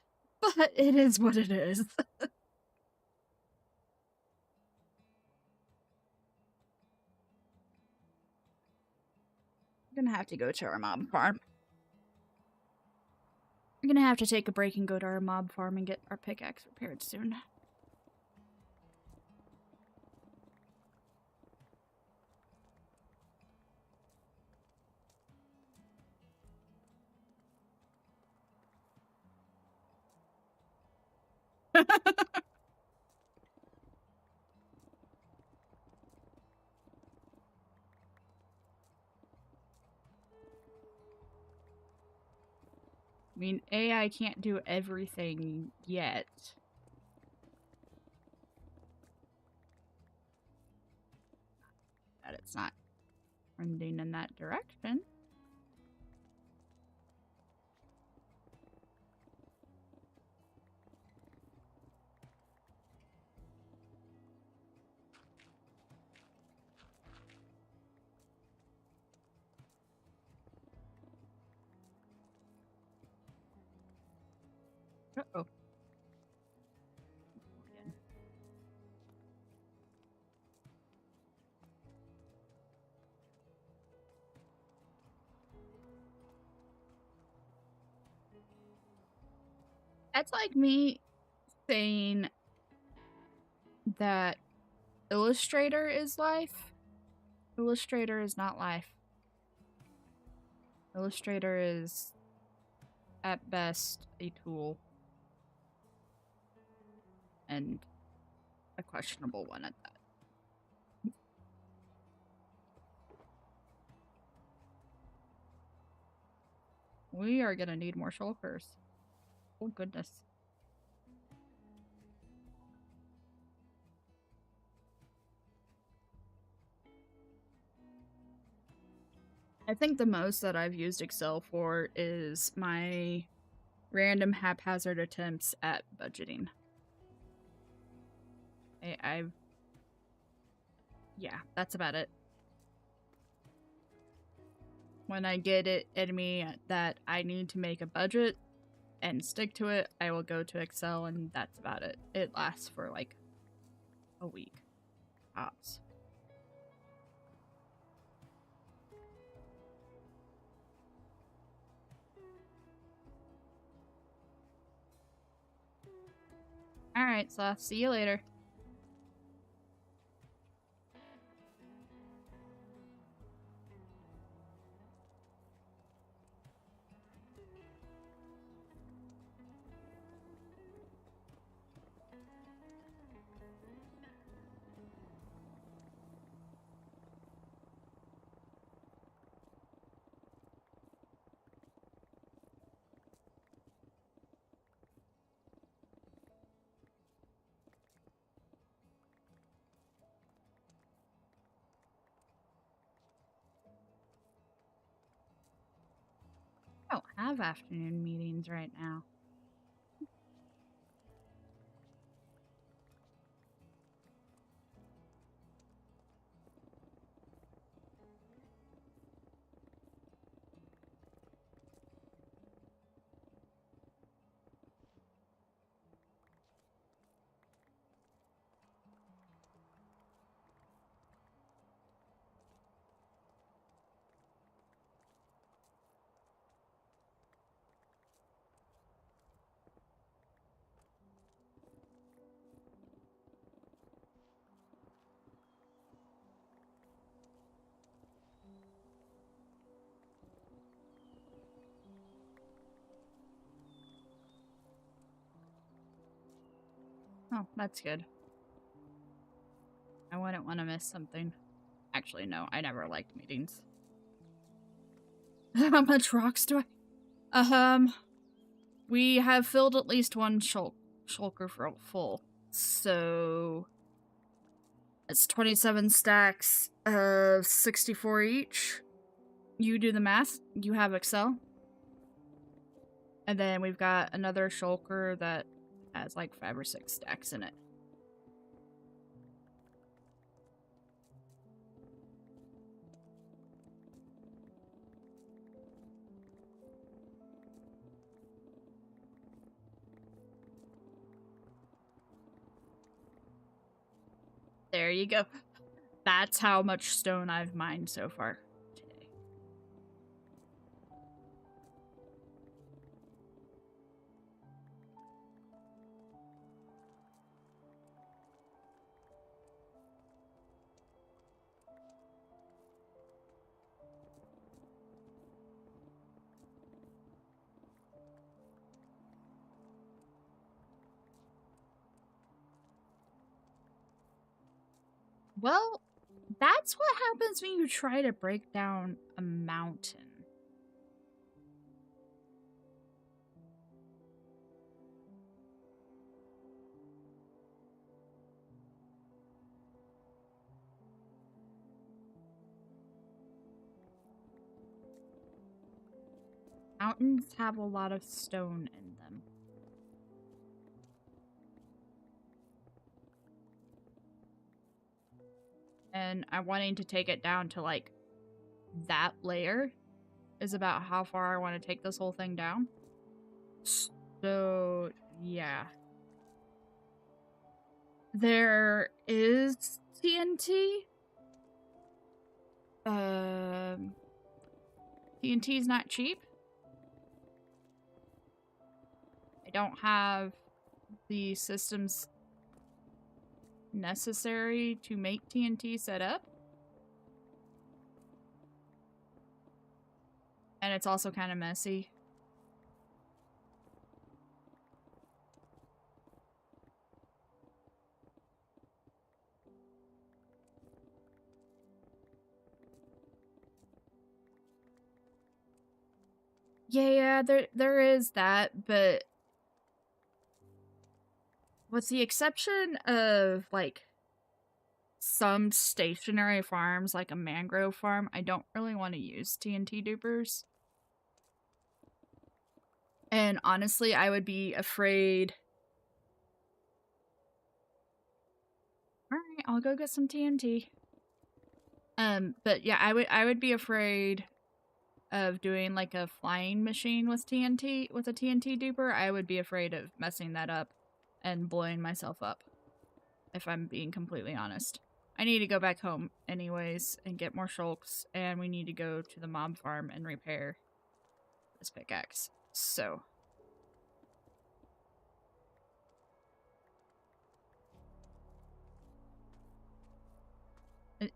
but it is what it is. I'm gonna have to go to our mob farm. I'm gonna have to take a break and go to our mob farm and get our pickaxe repaired soon. I mean, AI can't do everything yet. That it's not trending in that direction. Uh-oh. That's like me saying that Illustrator is life. Illustrator is not life. Illustrator is, at best, a tool. And a questionable one at that. We are gonna need more shulkers. Oh, goodness. I think the most that I've used Excel for is my random haphazard attempts at budgeting. Yeah, that's about it. When I get it in me that I need to make a budget and stick to it, I will go to Excel, and that's about it. It lasts for like a week, tops. Alright, so I'll see you later. I don't have afternoon meetings right now. Oh, that's good. I wouldn't want to miss something. Actually, no, I never liked meetings. How much rocks do I? We have filled at least one shulker full. So it's 27 stacks of 64 each. You do the math. You have Excel. And then we've got another shulker that has like 5 or 6 stacks in it. There you go. That's how much stone I've mined so far today. Well, that's what happens when you try to break down a mountain. Mountains have a lot of stone in them. And I'm wanting to take it down to like that layer is about how far I want to take this whole thing down. So Yeah. There is TNT. TNT is not cheap. I don't have the systems necessary to make TNT set up. And it's also kind of messy. Yeah, there is that, but with the exception of like some stationary farms like a mangrove farm, I don't really want to use TNT dupers. And honestly, I would be afraid. Alright, I'll go get some TNT. But yeah, I would be afraid of doing like a flying machine with TNT with a TNT duper. I would be afraid of messing that up and blowing myself up, if I'm being completely honest. I need to go back home anyways and get more shulks, and we need to go to the mob farm and repair this pickaxe. So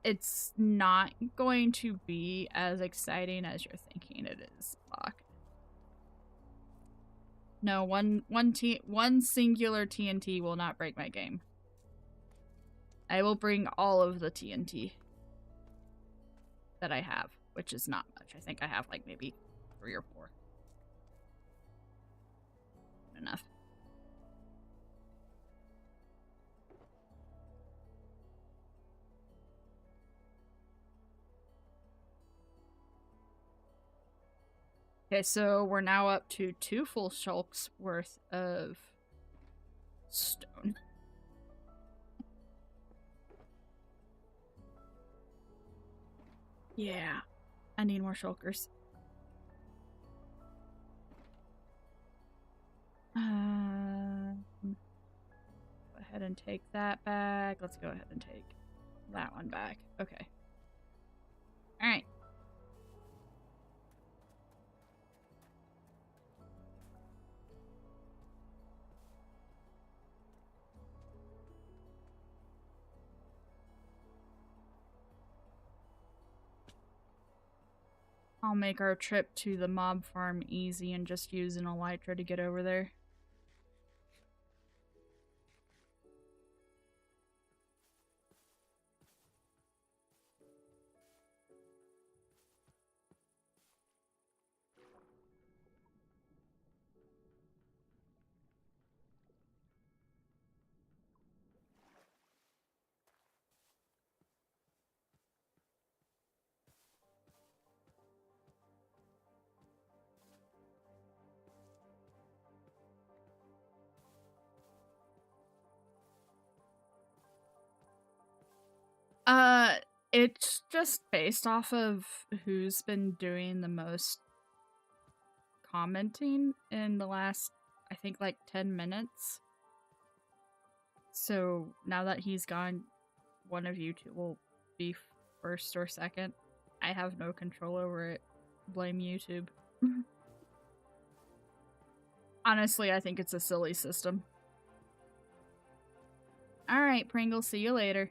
it's not going to be as exciting as you're thinking it is, Locke. No, one singular TNT will not break my game. I will bring all of the TNT that I have, which is not much. I think I have like maybe 3 or 4. Enough. Okay, so we're now up to 2 full shulks worth of stone. Yeah, I need more shulkers. Go ahead and take that back. Let's go ahead and take that one back. Okay. All right. I'll make our trip to the mob farm easy and just use an elytra to get over there. It's just based off of who's been doing the most commenting in the last, I think, like 10 minutes. So now that he's gone, one of you two will be first or second. I have no control over it. Blame YouTube. Honestly, I think it's a silly system. Alright, Pringle, see you later.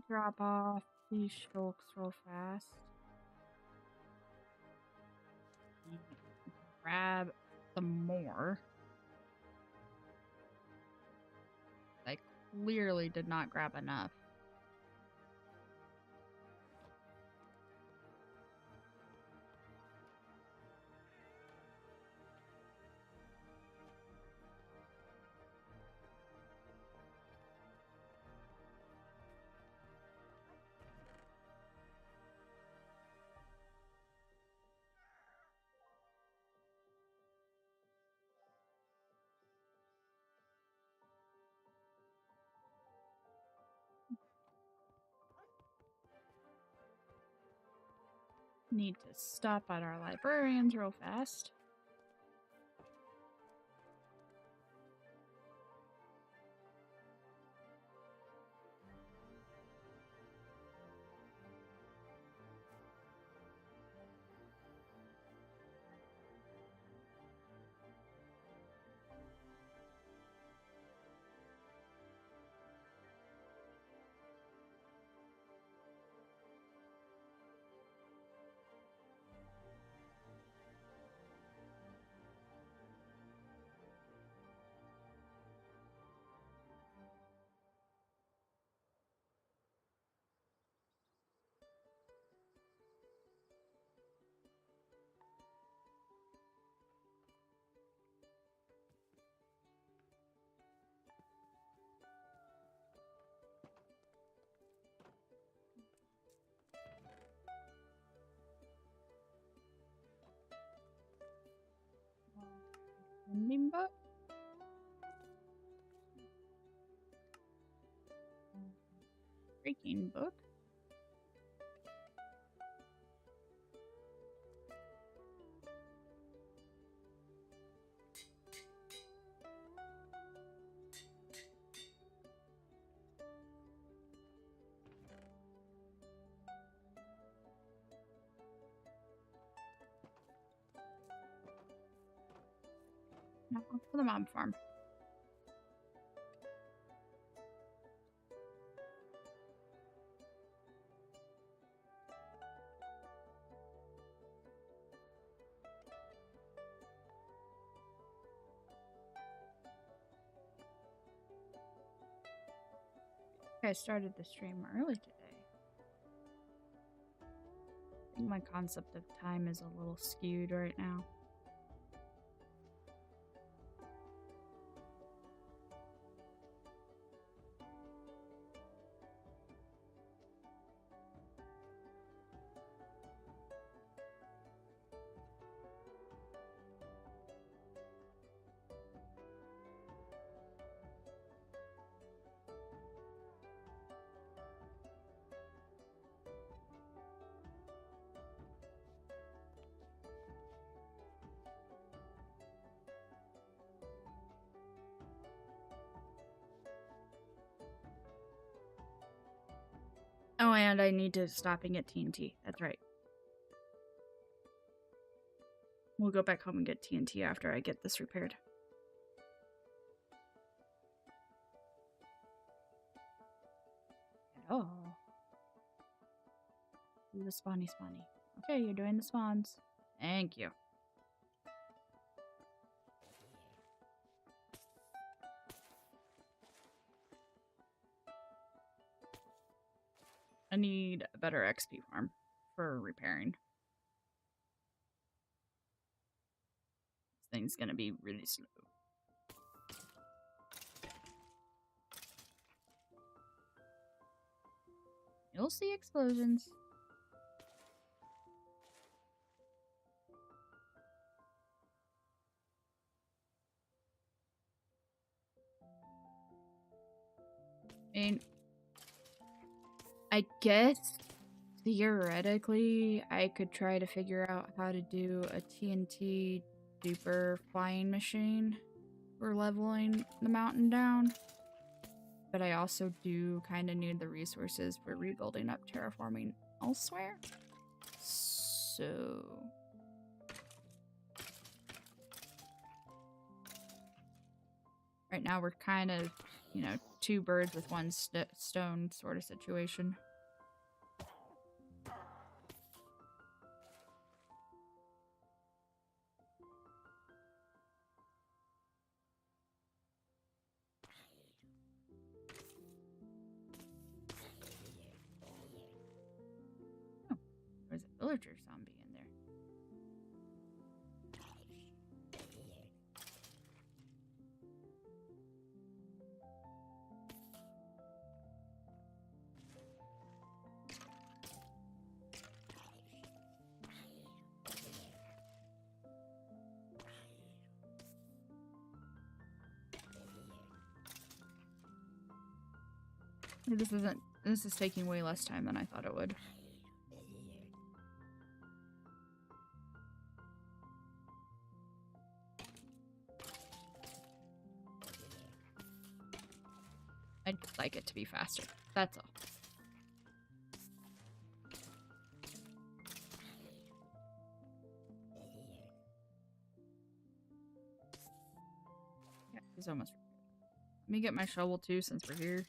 Drop off these shulks real fast. Grab some more. I clearly did not grab enough. Need to stop at our librarians real fast. Ending book? Breaking book? No, for the mom farm. I started the stream early today. I think my concept of time is a little skewed right now. Oh, and I need to stop and get TNT. That's right. We'll go back home and get TNT after I get this repaired. Oh. Do the spawny. Okay, you're doing the spawns. Thank you. I need a better XP farm for repairing. This thing's gonna be really slow. You'll see explosions. I guess theoretically I could try to figure out how to do a TNT duper flying machine for leveling the mountain down. But I also do kind of need the resources for rebuilding up terraforming elsewhere. So... right now we're kind of, you know, two birds with one stone sort of situation. Oh, there's a villager zombie in there. This is taking way less time than I thought it would. I'd like it to be faster. That's all. Yeah, he's almost. Let me get my shovel too since we're here.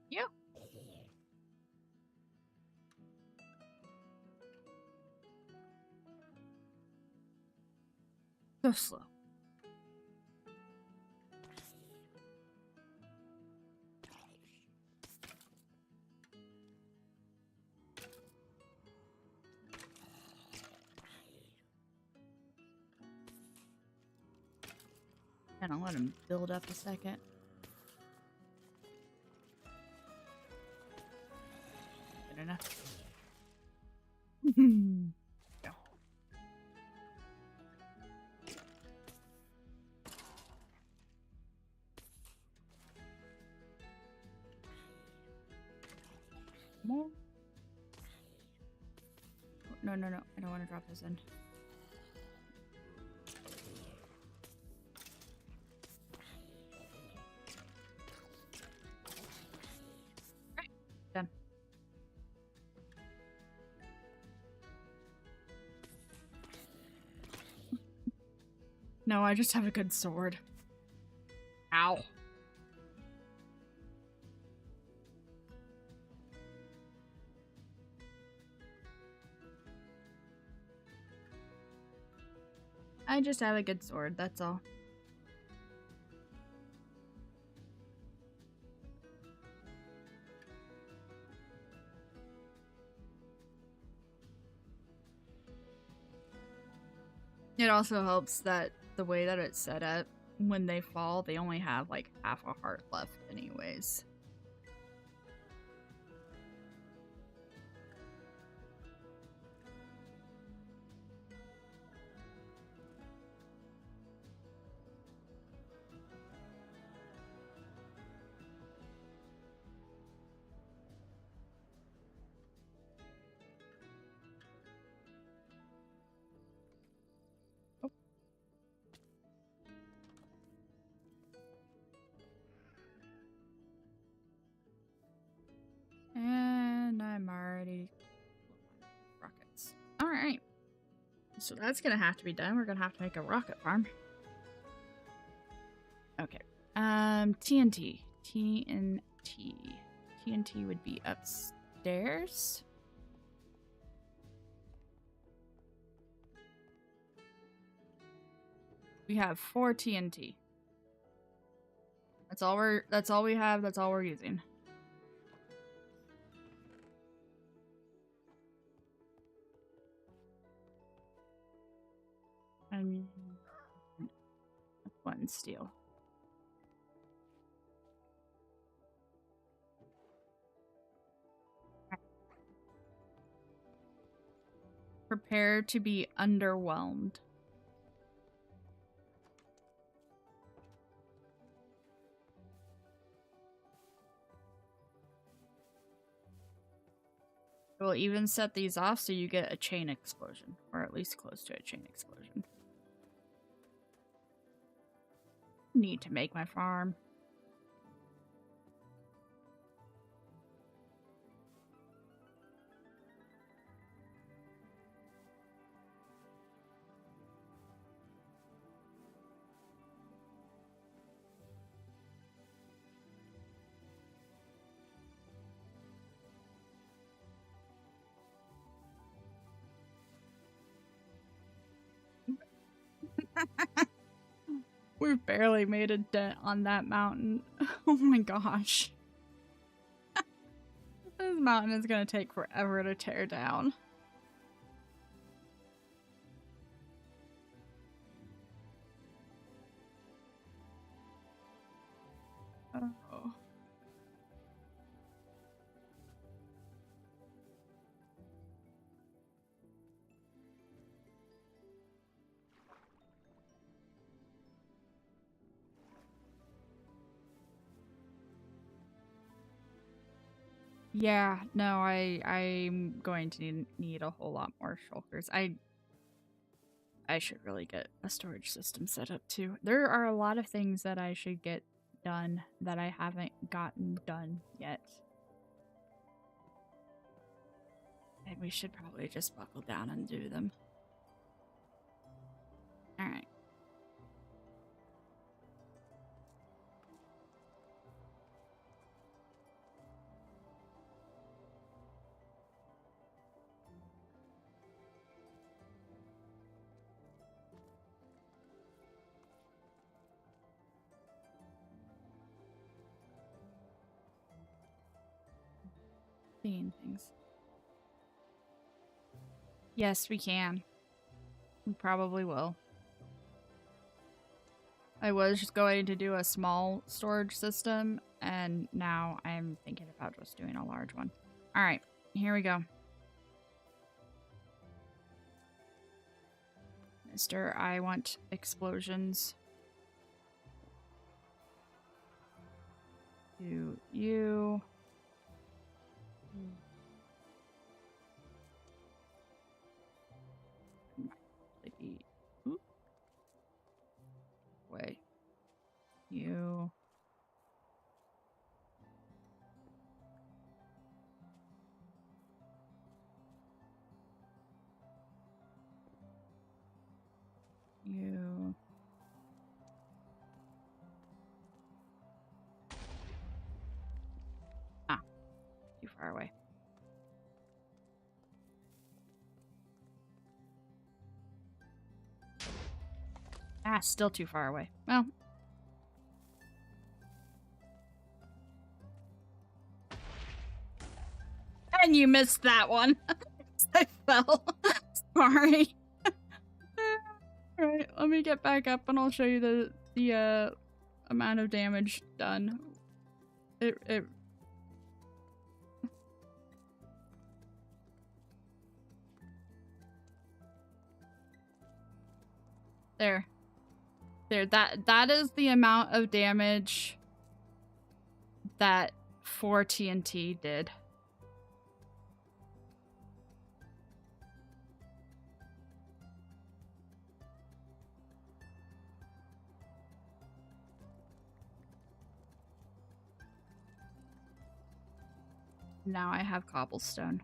Yeah. So slow. And I'll let him build up a second. Good enough. No. More. No, no, no. I don't want to drop this in. Right. Done. No, I just have a good sword. Ow. I just have a good sword, that's all. It also helps that the way that it's set up, when they fall, they only have like half a heart left anyways. And I'm already rockets. Alright. So that's gonna have to be done. We're gonna have to make a rocket farm. Okay. TNT. TNT. TNT would be upstairs. We have 4 TNT. That's all we have, that's all we're using. And 1 steel. Prepare to be underwhelmed. We'll even set these off so you get a chain explosion, or at least close to a chain explosion. Need to make my farm. We've barely made a dent on that mountain. Oh my gosh. This mountain is gonna take forever to tear down. Oh. Yeah, no, I'm going to need a whole lot more shulkers. I should really get a storage system set up too. There are a lot of things that I should get done that I haven't gotten done yet. And we should probably just buckle down and do them. Alright. Seeing things. Yes, we can. We probably will. I was just going to do a small storage system, and now I'm thinking about just doing a large one. Alright, here we go. Mister, I want explosions. To you. Might be. Oop. Way. You. You. Ah, too far away. Ah, still too far away. Well. And you missed that one. I fell. Sorry. Alright, let me get back up and I'll show you the amount of damage done. It There. There, that is the amount of damage that 4 TNT did. Now I have cobblestone.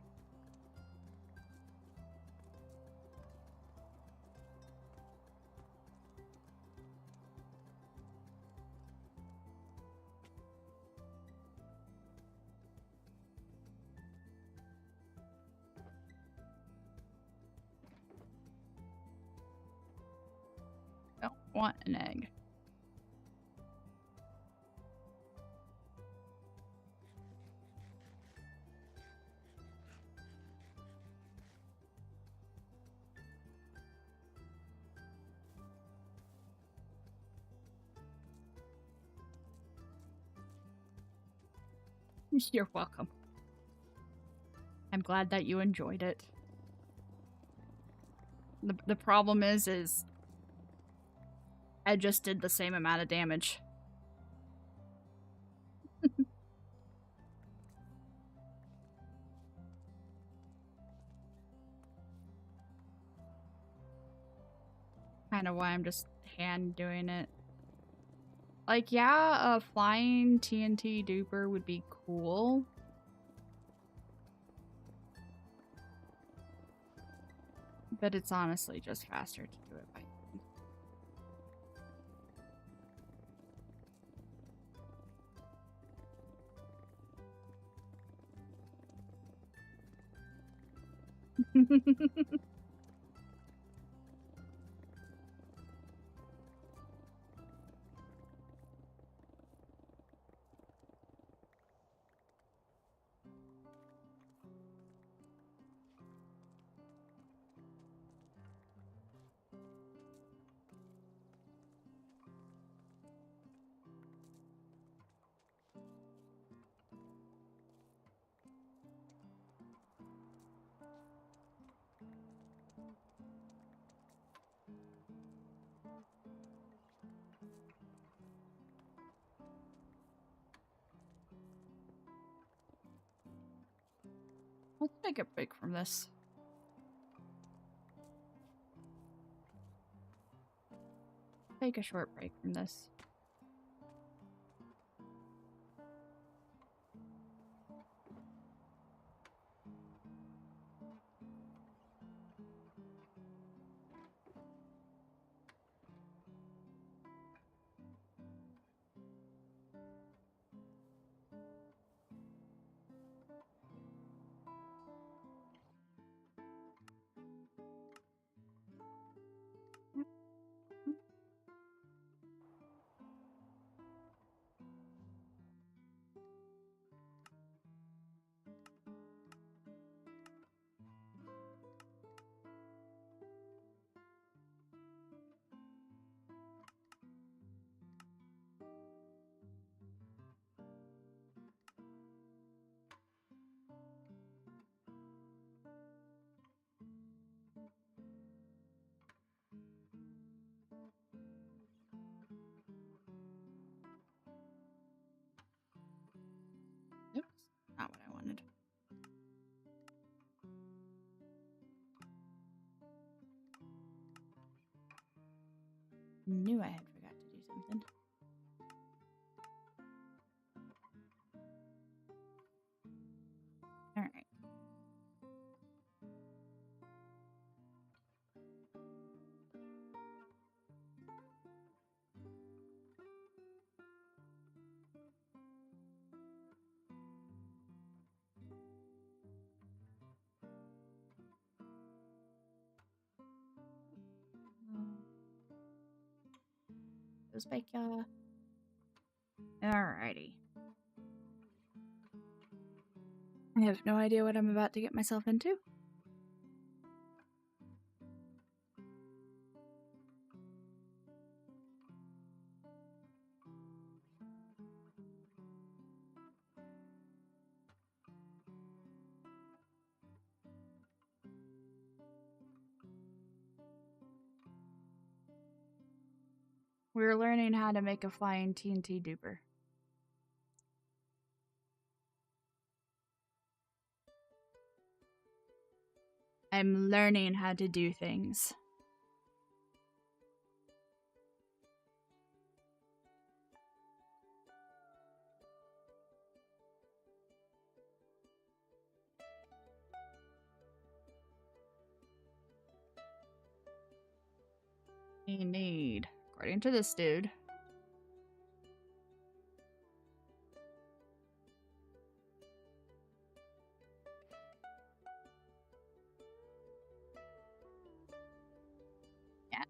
Don't want an egg. You're welcome. I'm glad that you enjoyed it. The problem is I just did the same amount of damage. Kind of why I'm just hand doing it. Like, yeah, a flying TNT duper would be cool. But it's honestly just faster to do it by hand. Let's take a break from this. Take a short break from this. Oops, not what I wanted. Knew I had forgot to do something. All right. Goes back, y'all. Alrighty. I have no idea what I'm about to get myself into. We're learning how to make a flying TNT duper. I'm learning how to do things. We need, according to this dude, yeah.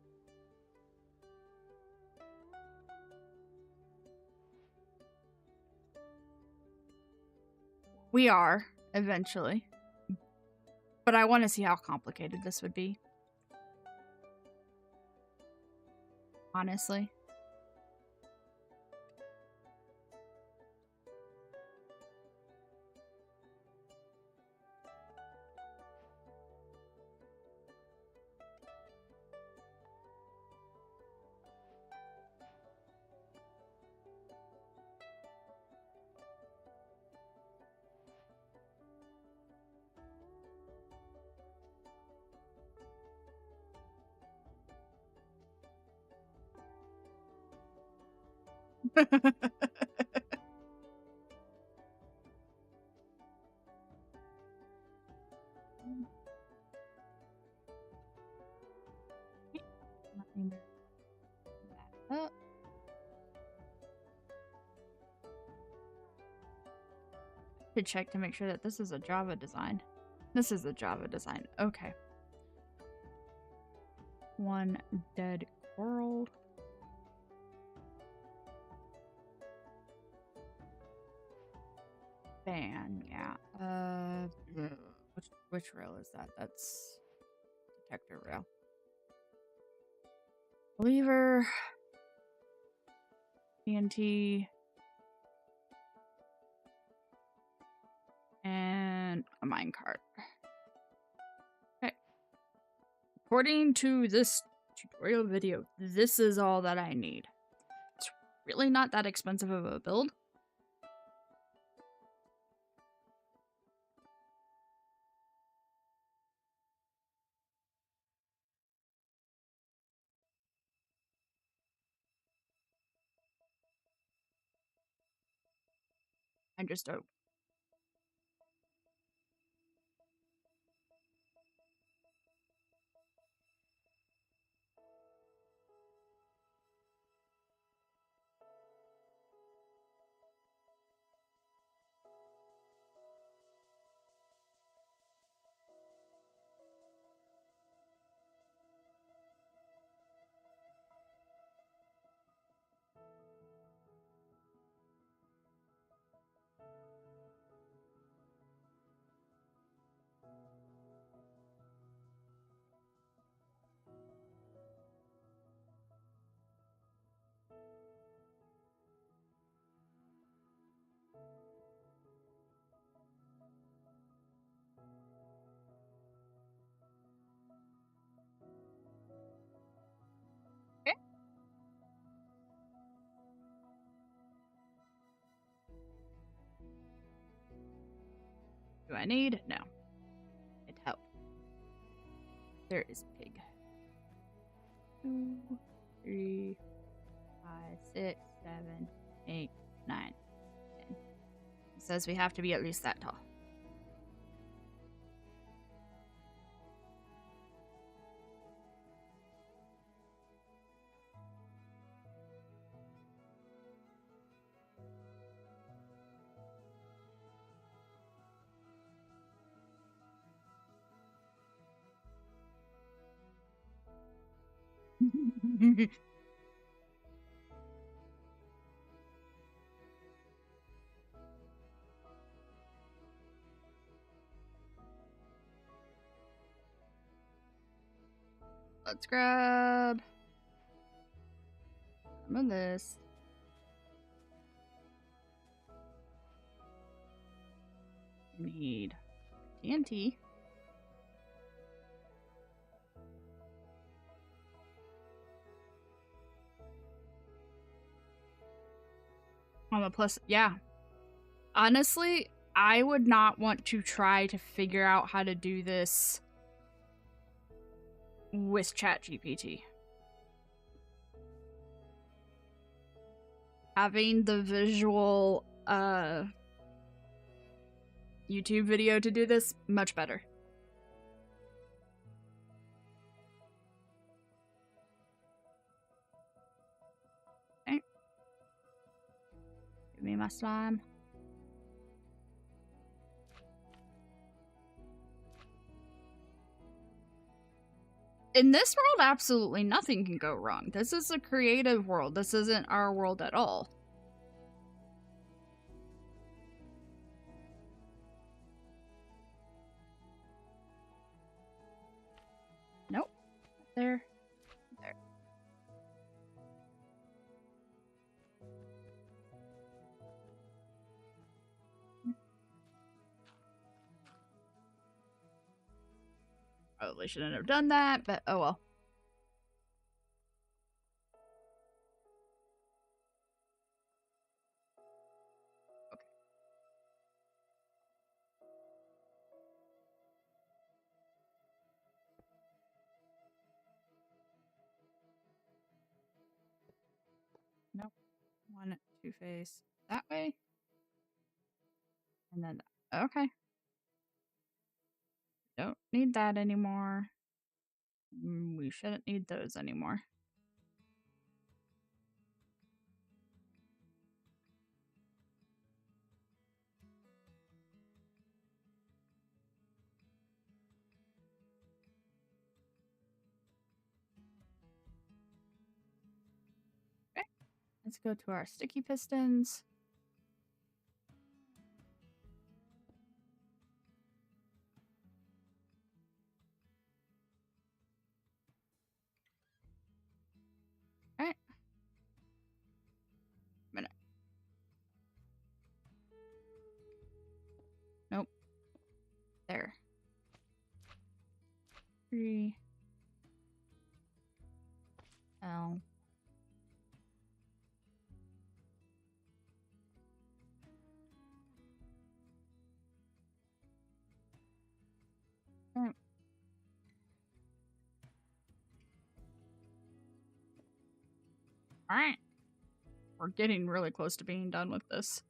We are, eventually. But I want to see how complicated this would be. Honestly. Up. To check to make sure that this is a Java design. This is a Java design. Okay. One dead coral. Fan, yeah. Which rail is that? That's detector rail. Lever. TNT. And a minecart. Okay. According to this tutorial video, this is all that I need. It's really not that expensive of a build. I just don't. Okay. Do I need? No. It helps. There is pig. 2, 3, 5, 6, 7, 8, 9, 10. It says we have to be at least that tall. Let's grab some of this. Need TNT. On the plus, yeah. Honestly, I would not want to try to figure out how to do this with ChatGPT. Having the visual YouTube video to do this, much better. Okay. Give me my slime. In this world, absolutely nothing can go wrong. This is a creative world. This isn't our world at all. Nope. There. There. Probably shouldn't have done that, but oh well. Okay. Nope. 1, 2 face that way. And then, okay. Don't need that anymore. We shouldn't need those anymore. Okay. Let's go to our sticky pistons. Alright. Minute. Nope. There. 3. L. Alright. Alright. We're getting really close to being done with this.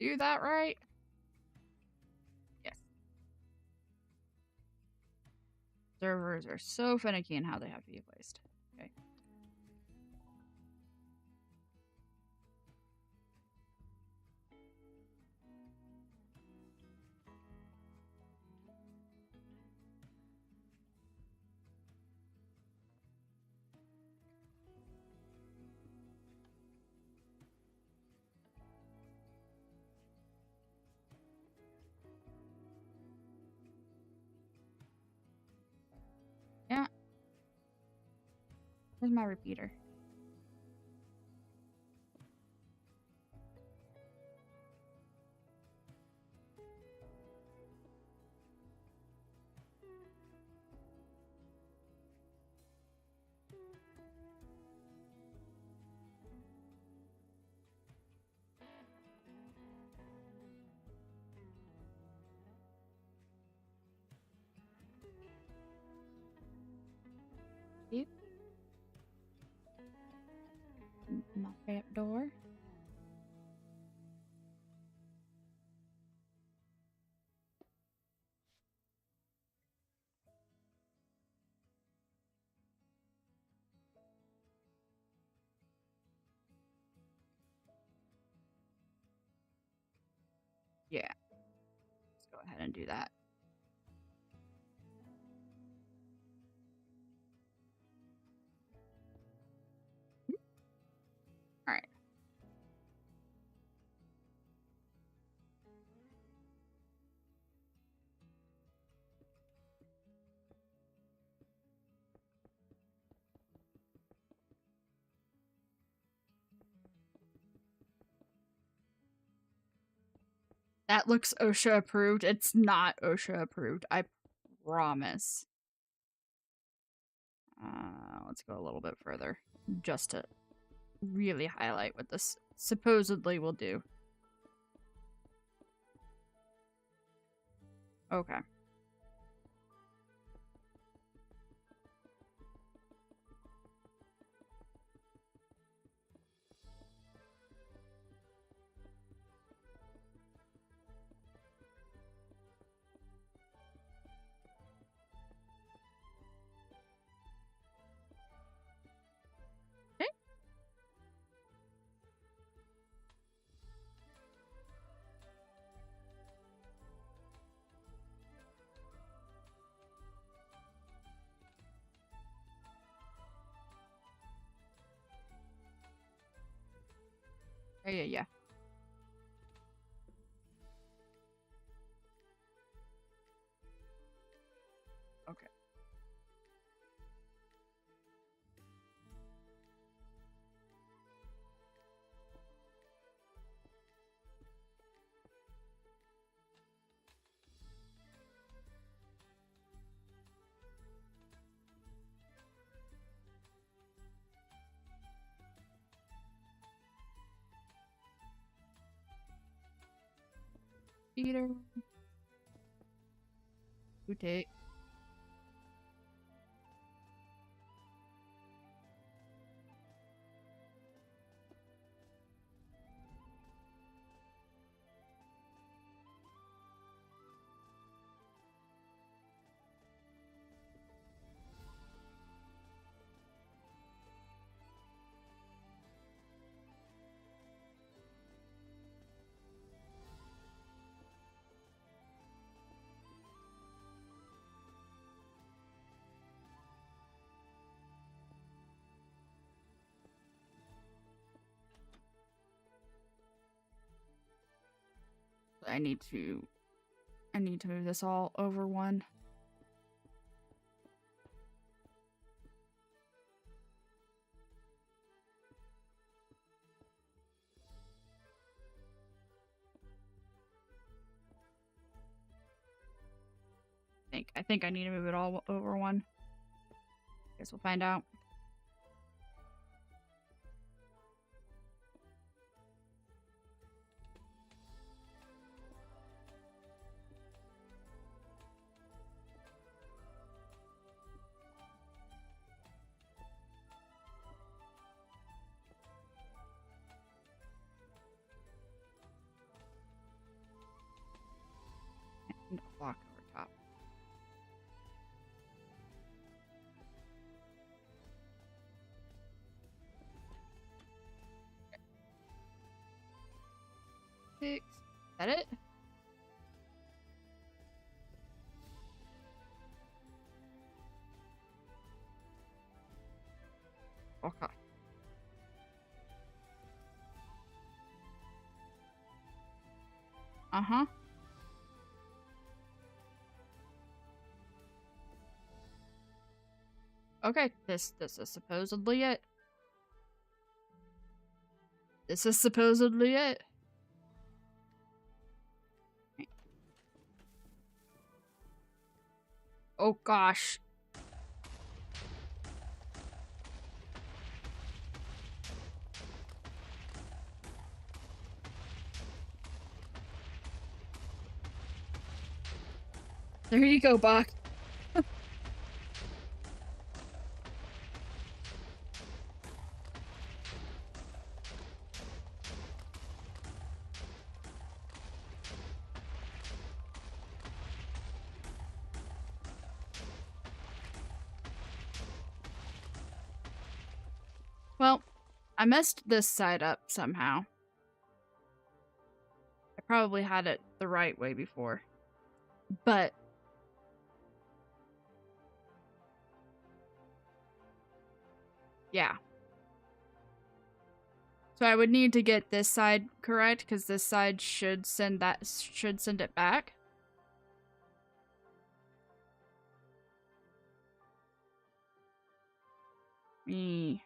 do that right? Yes. Servers are so finicky in how they have to be placed. Okay. Yeah. Where's my repeater? Yep. My trap door. Yeah. Let's go ahead and do that. All right. That looks OSHA approved. It's not OSHA approved. I promise. Let's go a little bit further just to really highlight what this supposedly will do. Okay. Okay. Yeah. Okay. Peter. Who take? I need to move this all over one. I think I need to move it all over one. Guess we'll find out. block over top. Is that it? Okay. Uh-huh. Okay, this is supposedly it. This is supposedly it. Oh gosh. There you go, Bach. Well, I messed this side up somehow. I probably had it the right way before. But yeah. So I would need to get this side correct because this side should send it back. Me.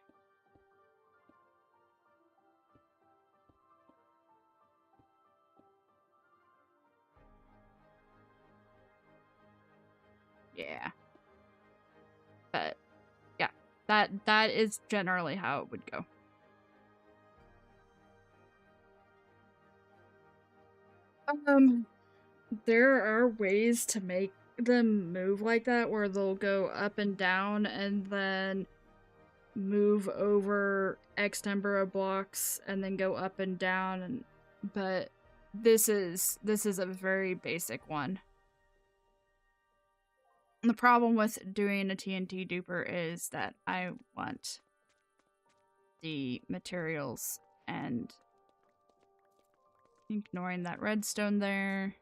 Yeah. But yeah, that is generally how it would go. There are ways to make them move like that where they'll go up and down and then move over X number of blocks and then go up and down, and but this is a very basic one. And the problem with doing a TNT duper is that I want the materials and ignoring that redstone there.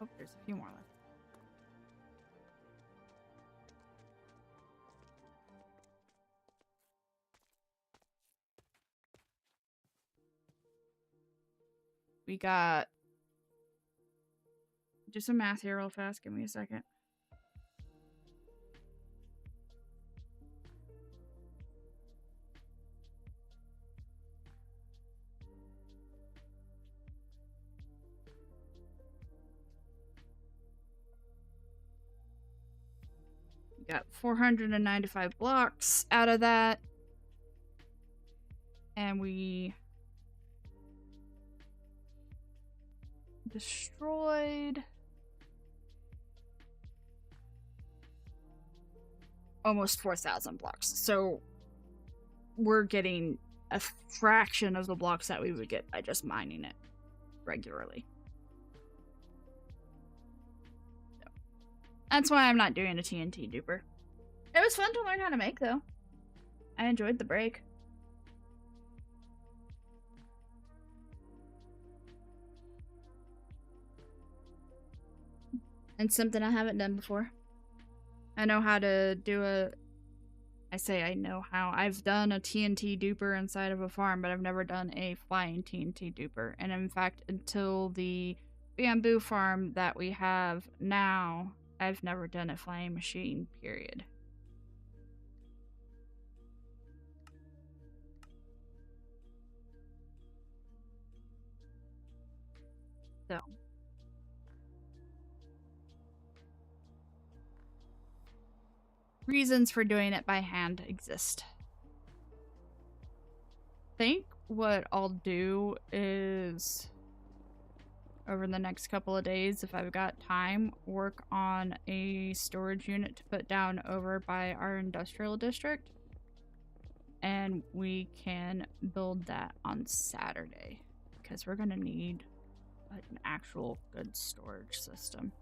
Oh, there's a few more left. We got... Do some math here real fast. Give me a second. We got 495 blocks out of that. And we destroyed almost 4,000 blocks. So we're getting a fraction of the blocks that we would get by just mining it regularly. So that's why I'm not doing a TNT duper. It was fun to learn how to make, though. I enjoyed the break. And something I haven't done before. I know how to do a... I say I know how. I've done a TNT duper inside of a farm, but I've never done a flying TNT duper. And in fact, until the bamboo farm that we have now, I've never done a flying machine, period. So, reasons for doing it by hand exist. I think what I'll do is, over the next couple of days, if I've got time, work on a storage unit to put down over by our industrial district. And we can build that on Saturday because we're going to need an actual good storage system.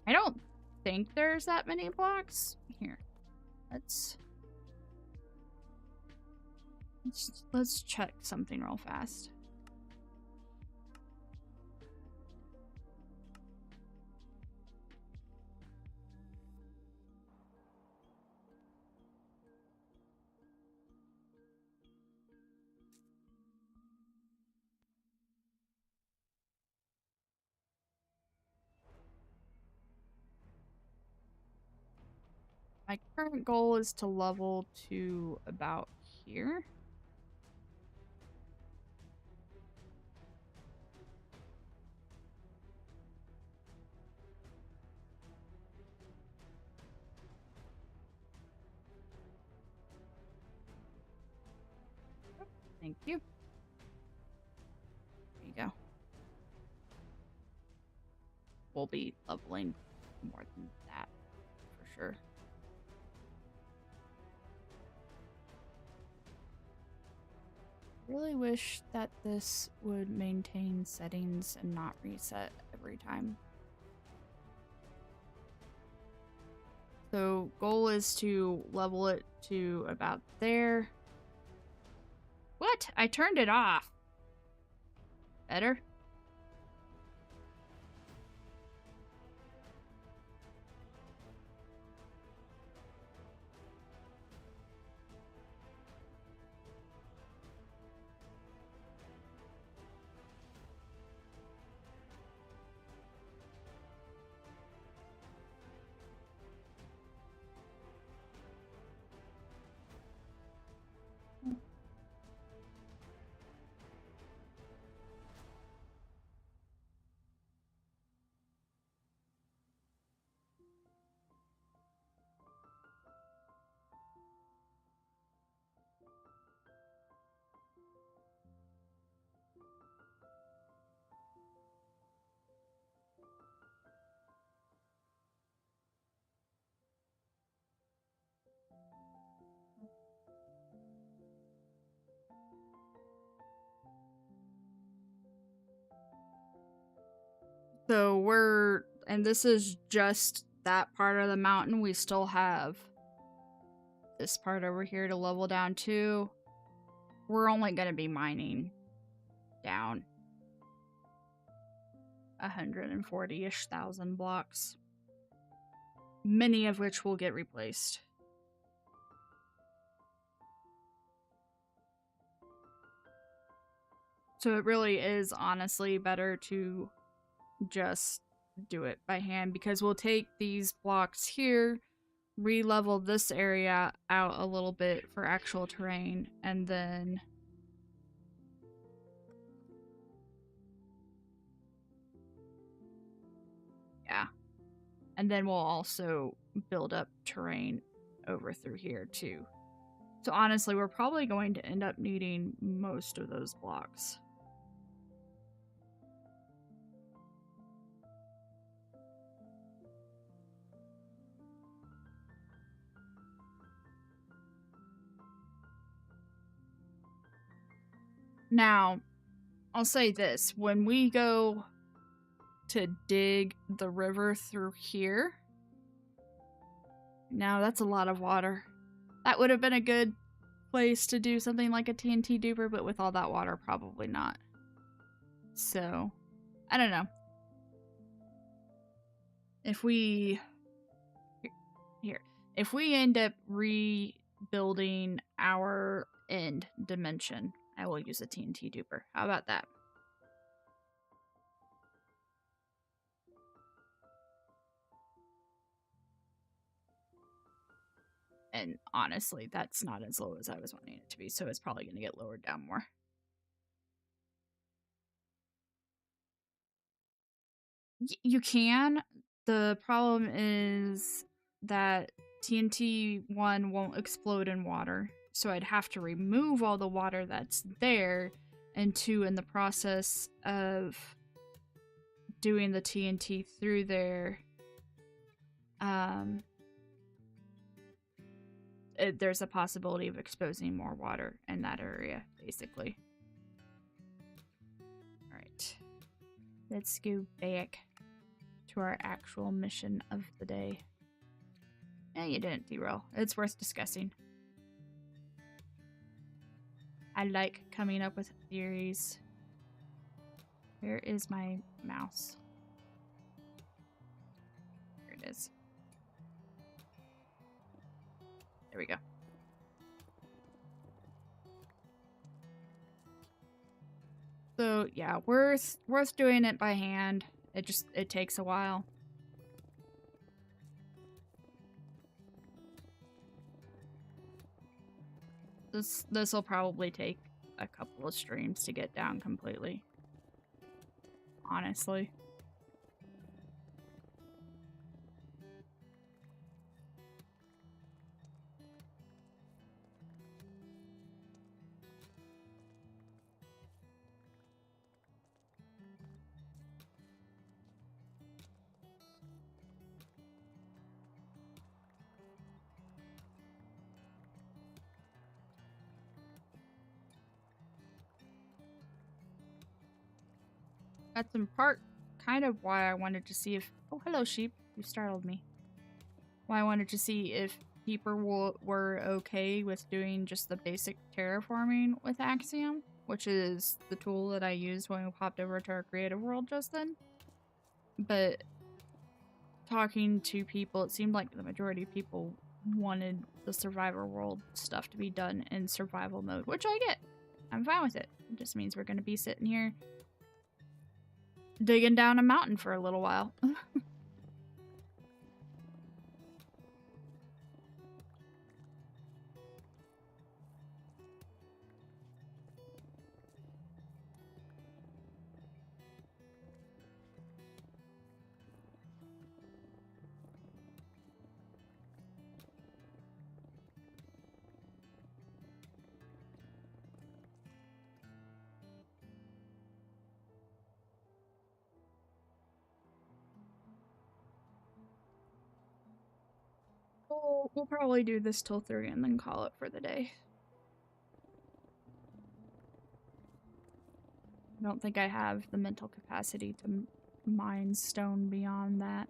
I don't think there's that many blocks. Here, let's check something real fast. My current goal is to level to about here. Thank you. There you go. We'll be leveling more than that for sure. Really wish that this would maintain settings and not reset every time. So goal is to level it to about there. What? I turned it off. Better? So and this is just that part of the mountain. We still have this part over here to level down to. We're only going to be mining down 140-ish thousand blocks. Many of which will get replaced. So it really is honestly better to just do it by hand because we'll take these blocks here, re-level this area out a little bit for actual terrain, and then yeah. And then we'll also build up terrain over through here too. So honestly, we're probably going to end up needing most of those blocks. Now, I'll say this. When we go to dig the river through here, now that's a lot of water. That would have been a good place to do something like a TNT duper, but with all that water, probably not. So, I don't know. If we... Here. If we end up rebuilding our end dimension, I will use a TNT duper. How about that? And honestly, that's not as low as I was wanting it to be, so it's probably going to get lowered down more. You can. The problem is that TNT 1 won't explode in water, so I'd have to remove all the water that's there, and 2, in the process of doing the TNT through there, there's a possibility of exposing more water in that area, basically. Alright. Let's go back to our actual mission of the day. Yeah, you didn't derail. It's worth discussing. I like coming up with theories. Where is my mouse? Here it is. There we go. So yeah, worth doing it by hand. It takes a while. This will probably take a couple of streams to get down completely. Honestly. That's in part kind of why I wanted to see if... Oh, hello, sheep. You startled me. Why I wanted to see if people were okay with doing just the basic terraforming with Axiom, which is the tool that I used when we popped over to our creative world just then. But talking to people, it seemed like the majority of people wanted the survivor world stuff to be done in survival mode, which I get. I'm fine with it. It just means we're going to be sitting here digging down a mountain for a little while. We'll probably do this till 3 and then call it for the day. I don't think I have the mental capacity to mine stone beyond that.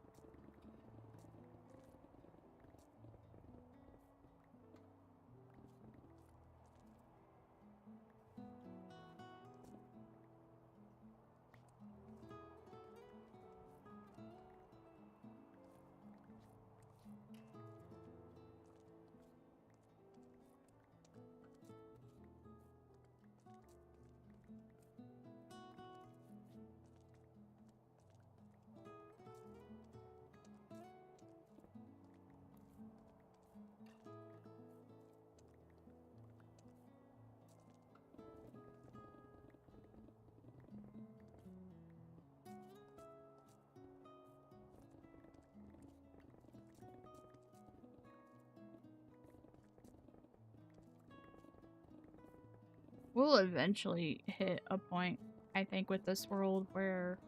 We'll eventually hit a point, I think, with this world where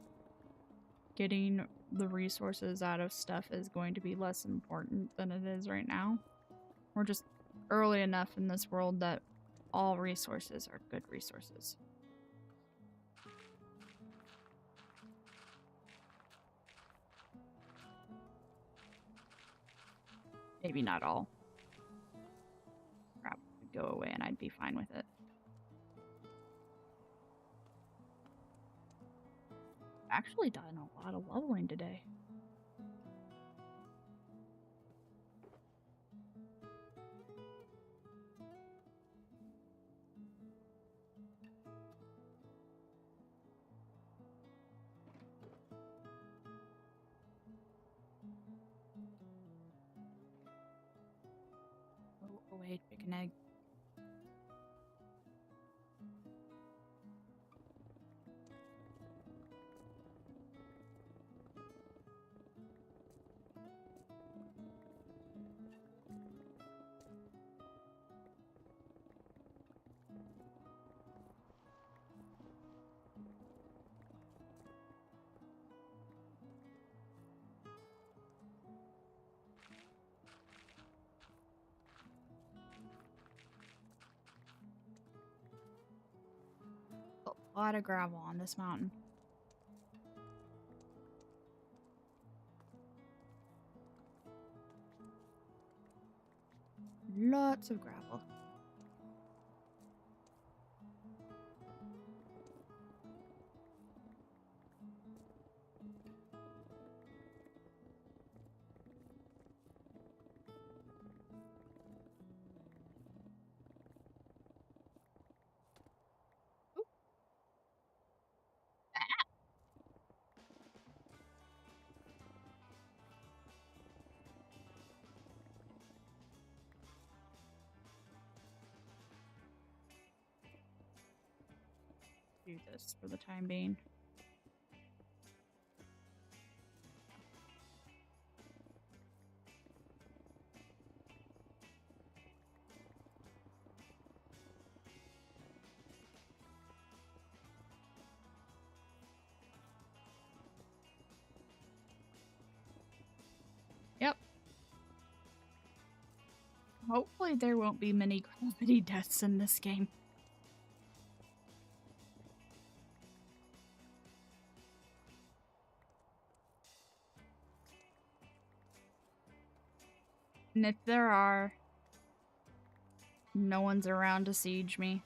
getting the resources out of stuff is going to be less important than it is right now. We're just early enough in this world that all resources are good resources. Maybe not all. Crap would go away and I'd be fine with it. Actually done a lot of leveling today. Go away, chicken egg. A lot of gravel on this mountain. Lots of gravel. Do this for the time being. Yep. Hopefully there won't be many gravity deaths in this game. And if there are, no one's around to siege me.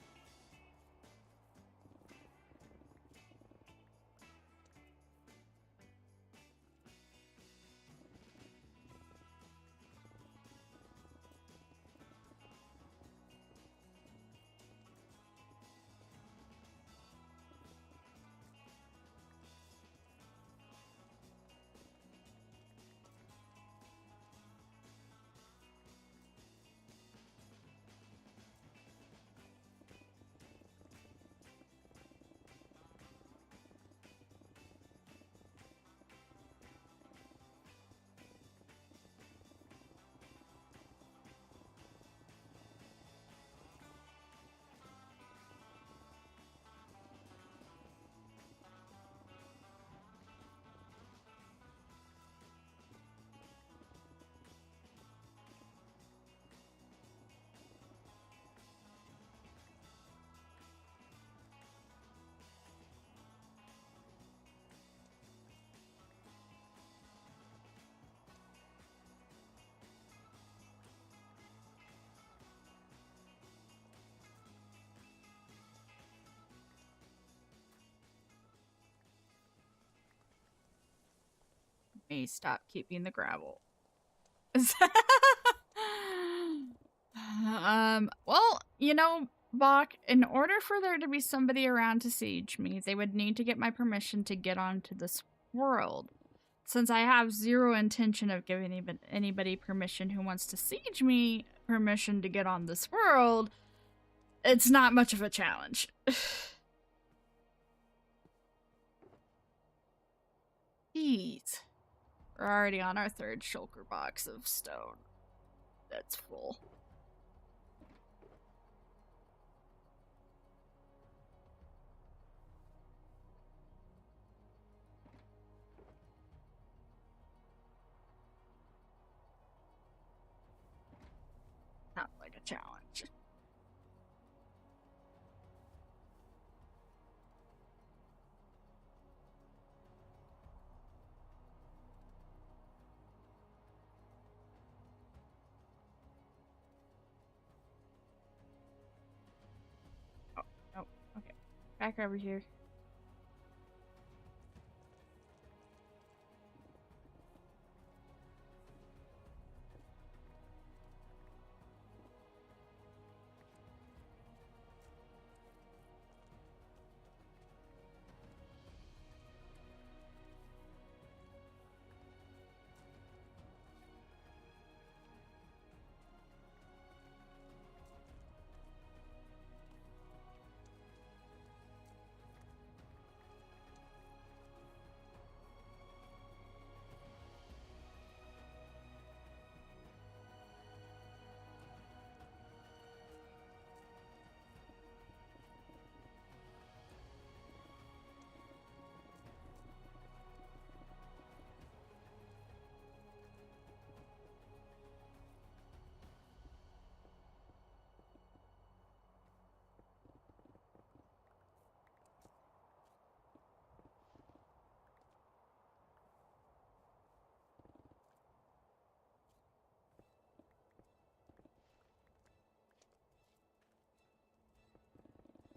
May stop keeping the gravel. Well, you know, Bach, in order for there to be somebody around to siege me, they would need to get my permission to get onto this world. Since I have zero intention of giving even anybody permission who wants to siege me permission to get on this world, it's not much of a challenge. Jeez. We're already on our third shulker box of stone. That's full. Not like a challenge. Oh, okay. Back over here.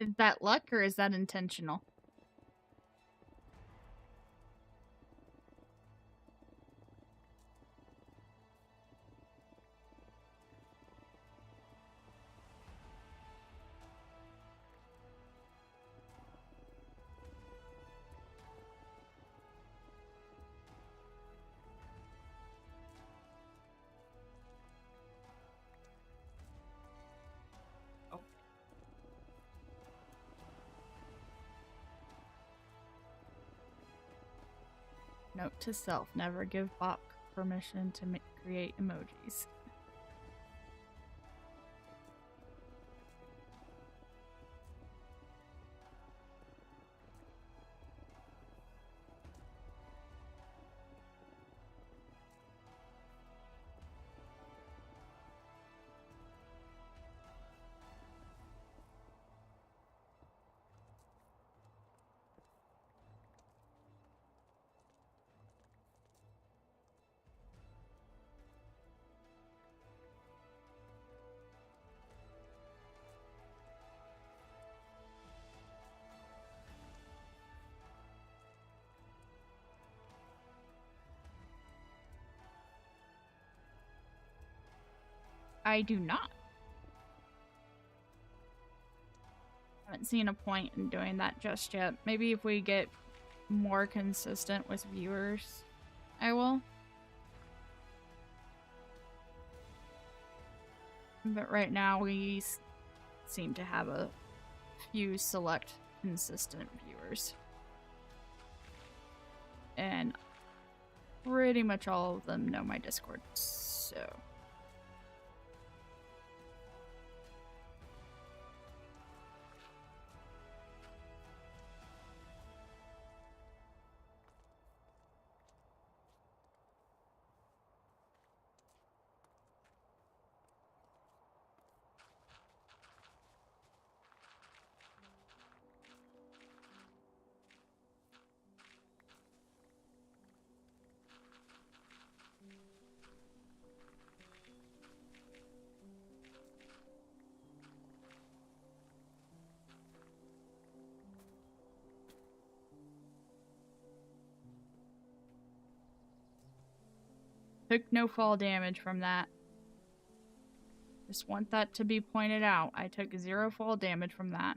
Is that luck or is that intentional? Oh. Note to self, never give bot permission to create emojis. I do not. Haven't seen a point in doing that just yet. Maybe if we get more consistent with viewers, I will. But right now we seem to have a few select consistent viewers. And pretty much all of them know my Discord, so... Took no fall damage from that. Just want that to be pointed out. I took 0 fall damage from that.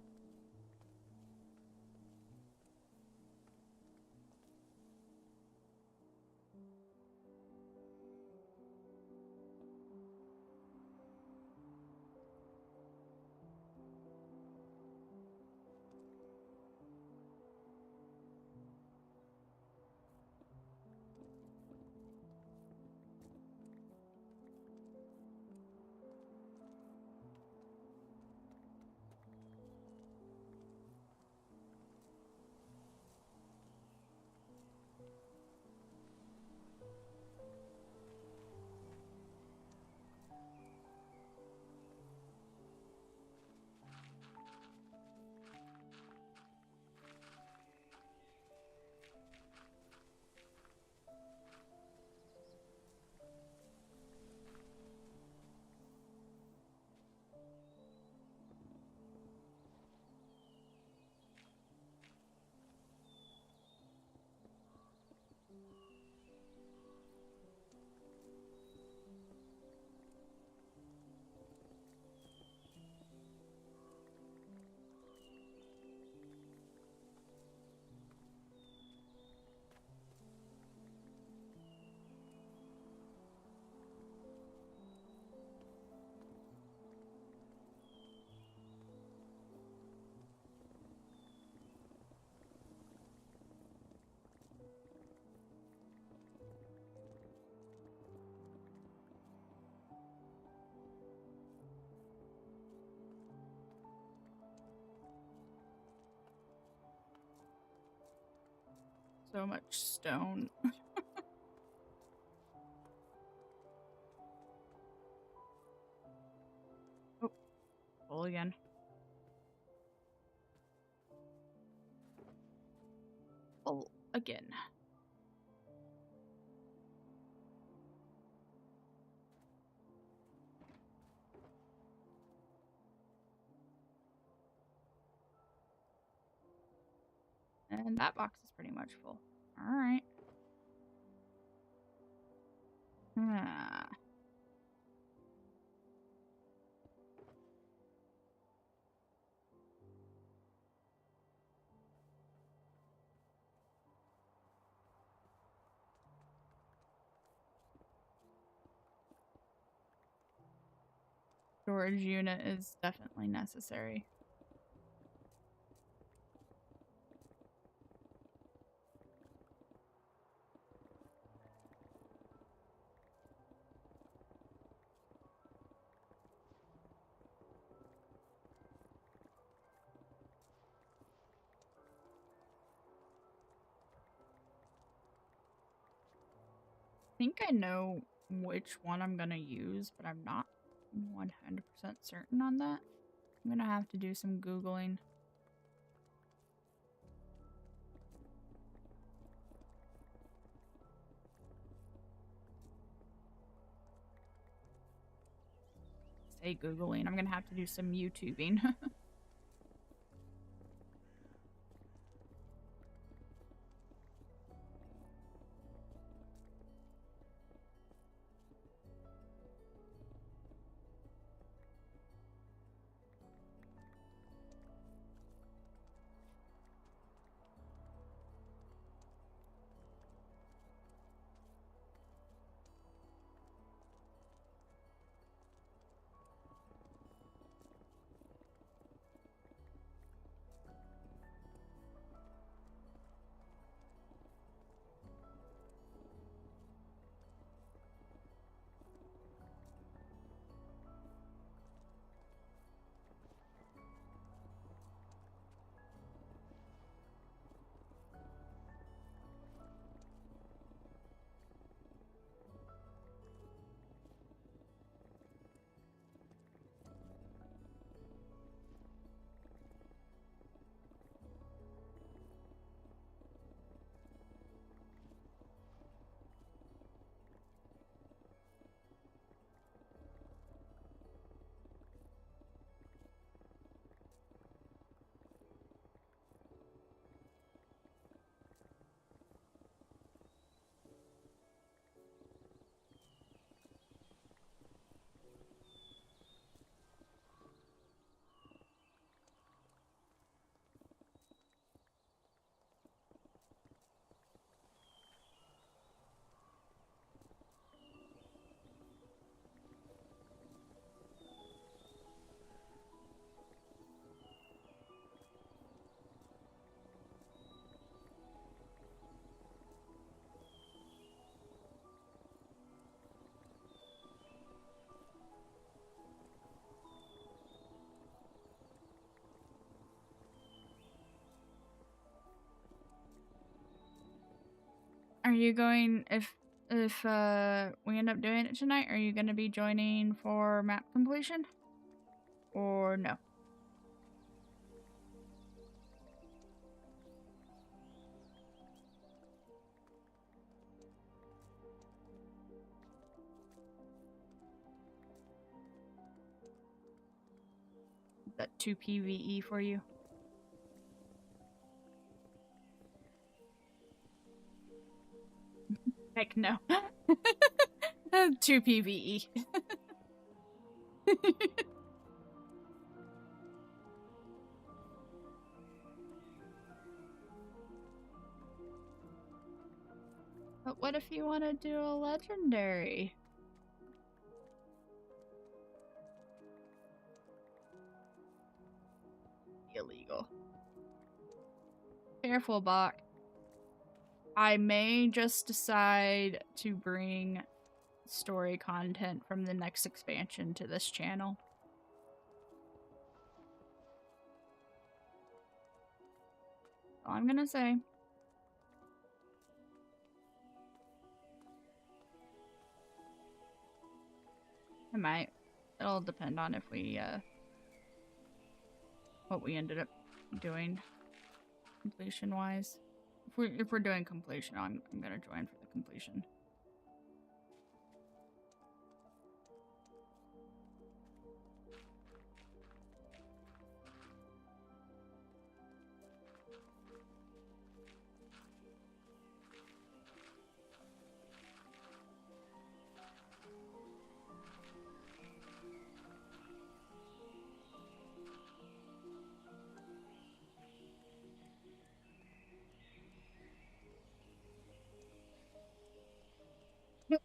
So much stone. Oh, full again. Full again. And that box is pretty much full. Alright. Ah. Storage unit is definitely necessary. I think I know which one I'm gonna use, but I'm not 100% certain on that. I'm gonna have to do some Googling. Say Googling. I'm gonna have to do some YouTubing. Are you going, if we end up doing it tonight, are you gonna be joining for map completion? Or no? Is that 2 PvE for you? Heck no. 2 PvE. But what if you want to do a legendary? Illegal. Careful, Bach. I may just decide to bring story content from the next expansion to this channel. All I'm gonna say. I might. It'll depend on if we, what we ended up doing completion-wise. If we're doing completion, I'm gonna join for the completion.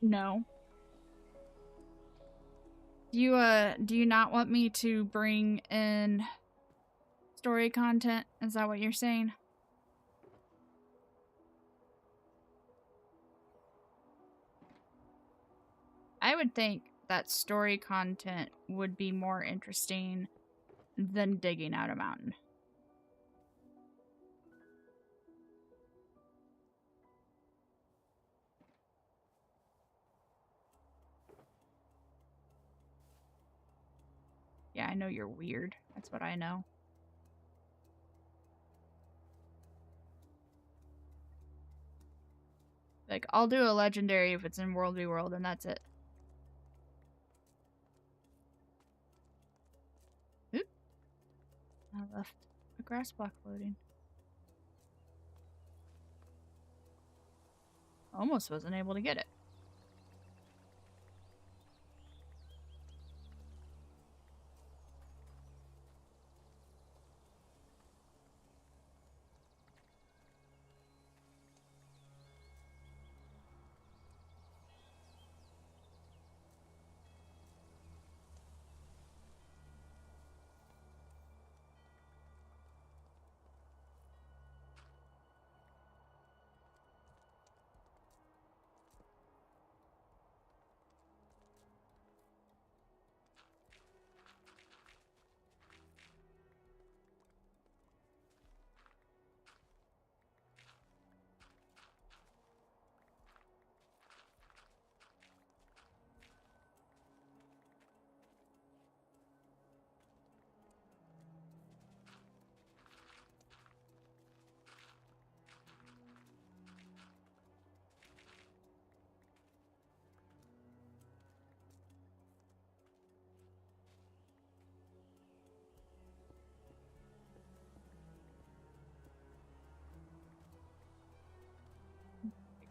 No. Do you not want me to bring in story content? Is that what you're saying? I would think that story content would be more interesting than digging out a mountain. Yeah, I know you're weird. That's what I know. Like, I'll do a legendary if it's in World v World, and that's it. Oop. I left a grass block floating. Almost wasn't able to get it.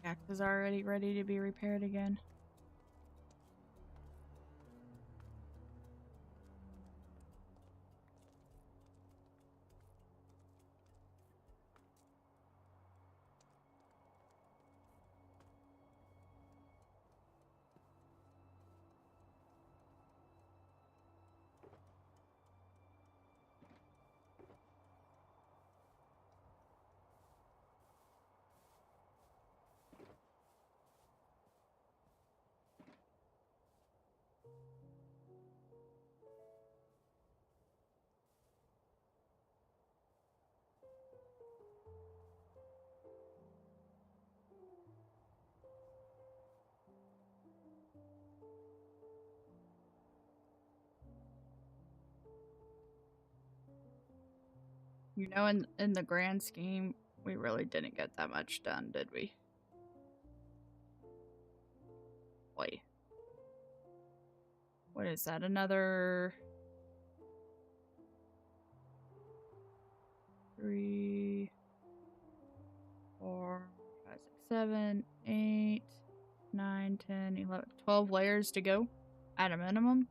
Pickaxe is already ready to be repaired again. You know, in the grand scheme, we really didn't get that much done, did we? Wait. What is that? Another 3, 4, 5, 6, 7, 8, 9, 10, 11, 12 layers to go at a minimum.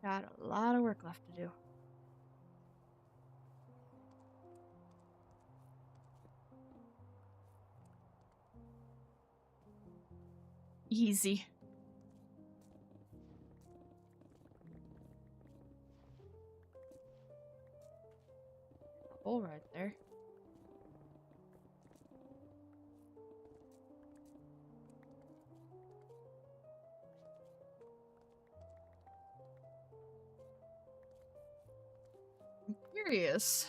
Got a lot of work left to do. Easy. Hole right there. I'm curious.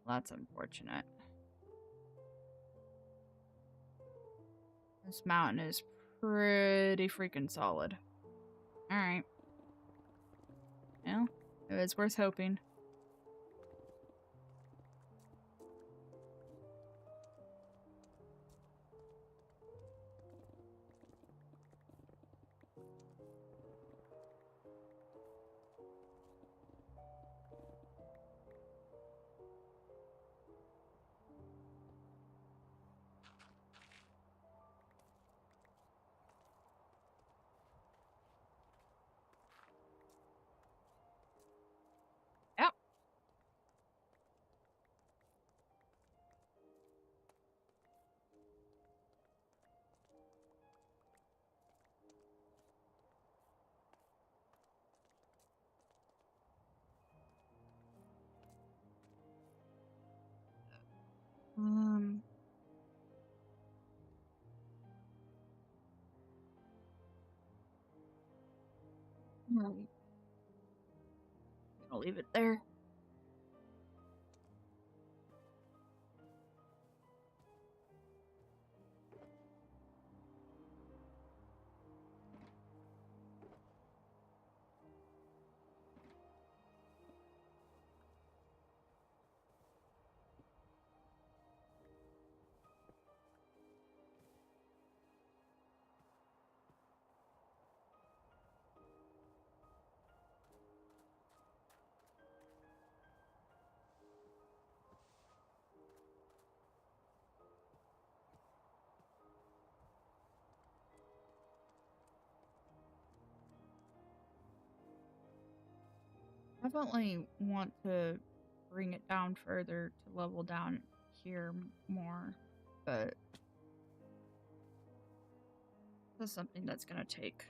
That's unfortunate. This mountain is pretty freaking solid. Alright. Well, it was worth hoping. Right. I'll leave it there. Definitely want to bring it down further to level down here more, but that's something that's gonna take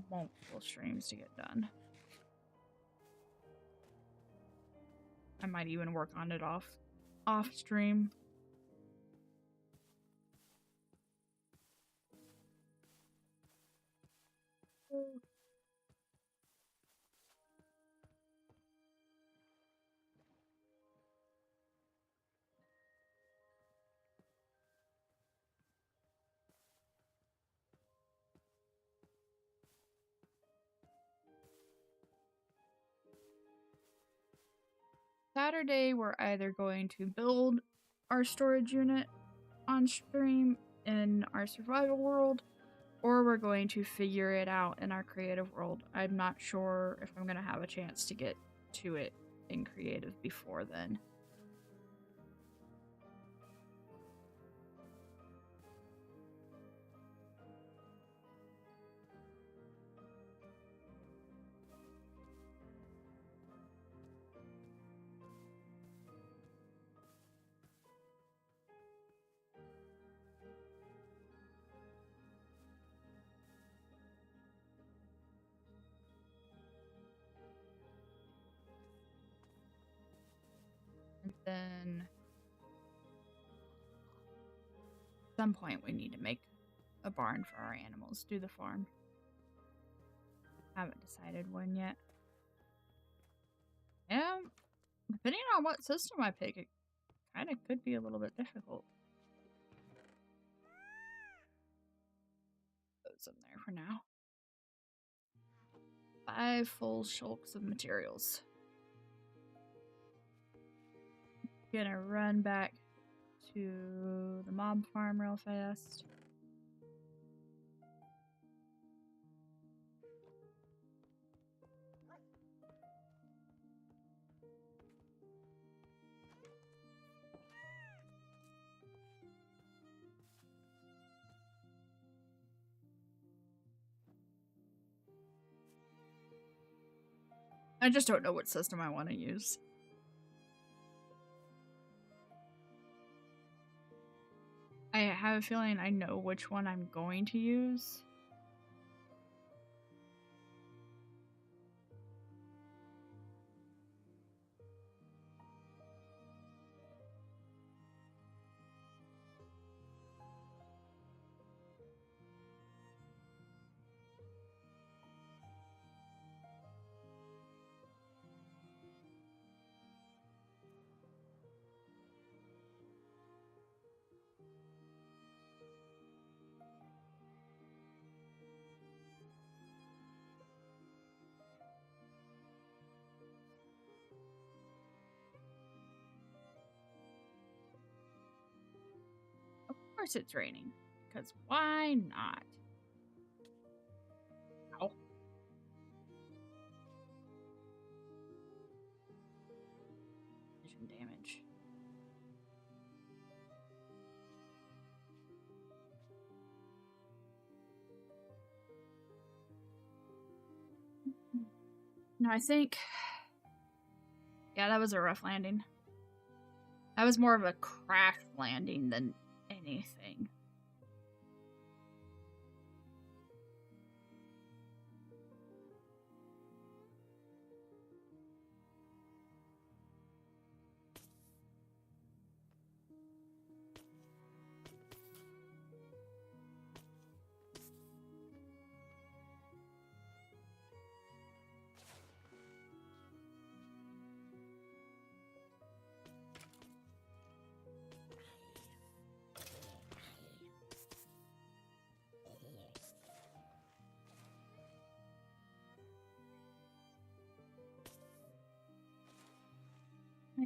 multiple streams to get done. I might even work on it off stream. Saturday, we're either going to build our storage unit on stream in our survival world, or we're going to figure it out in our creative world. I'm not sure if I'm going to have a chance to get to it in creative before then. And then at some point we need to make a barn for our animals, do the farm. Haven't decided when yet. Yeah, depending on what system I pick, it kind of could be a little bit difficult. Those in there for now. 5 full shulks of materials. Gonna run back to the mob farm real fast. I just don't know what system I want to use. I have a feeling I know which one I'm going to use. Of course it's raining, because why not? Ow. Vision damage. No, I think... Yeah, that was a rough landing. That was more of a crash landing than anything.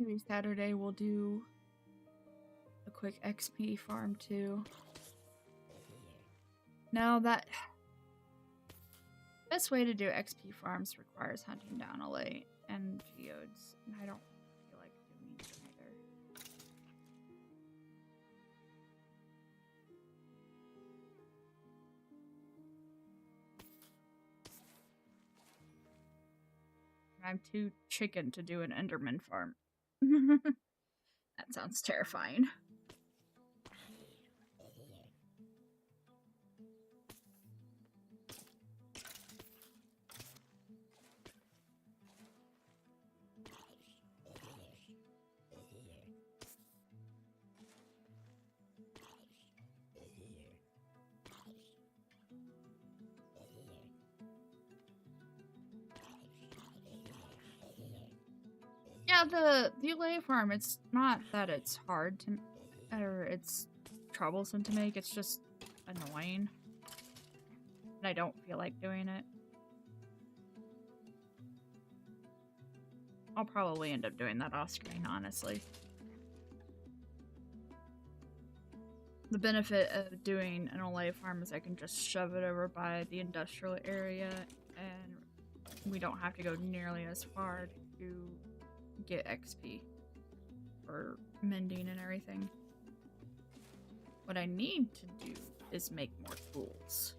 Maybe Saturday we'll do a quick XP farm too. Now that best way to do XP farms requires hunting down a late and geodes, and I don't feel like doing either. I'm too chicken to do an Enderman farm. That sounds terrifying. Yeah, the delay farm, it's not that it's hard to, or it's troublesome to make, it's just annoying. And I don't feel like doing it. I'll probably end up doing that off screen, honestly. The benefit of doing an Olay farm is I can just shove it over by the industrial area and we don't have to go nearly as far to get XP for mending and everything. What I need to do is make more tools.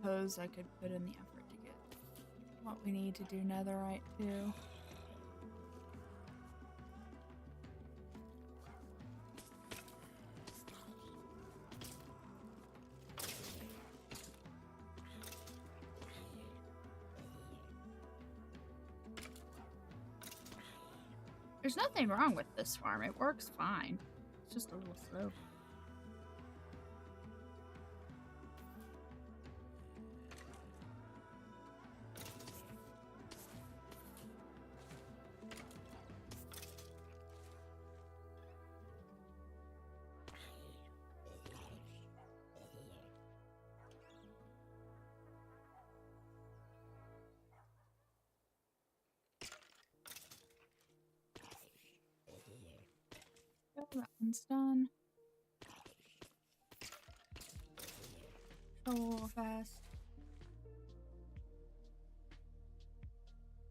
Suppose I could put in the effort to get what we need to do netherite too. There's nothing wrong with this farm. It works fine. It's just a little slow. Oh, that one's done. So fast.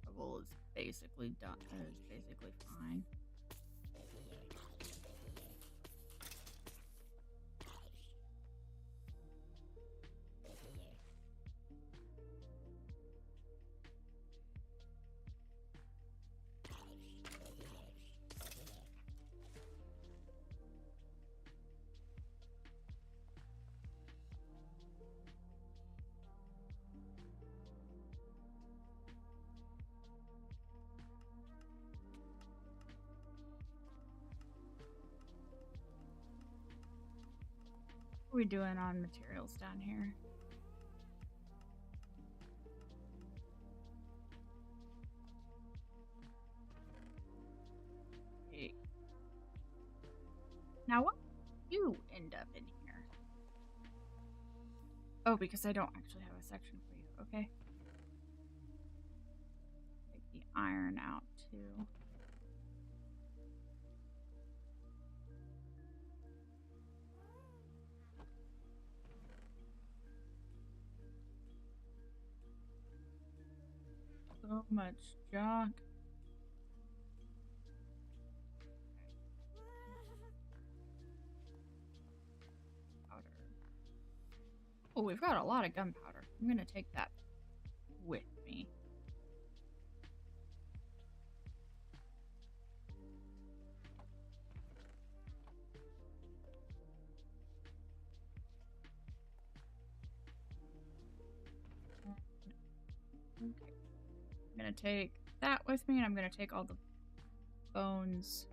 Trouble is basically done. It's basically fine. What are we doing on materials down here? Hey. Now what do you end up in here? Oh, because I don't actually have a section for you. Okay. Take the iron out too. So much junk. Powder. Oh, we've got a lot of gunpowder. I'm gonna take that with me. gonna take that with me, and I'm gonna take all the bones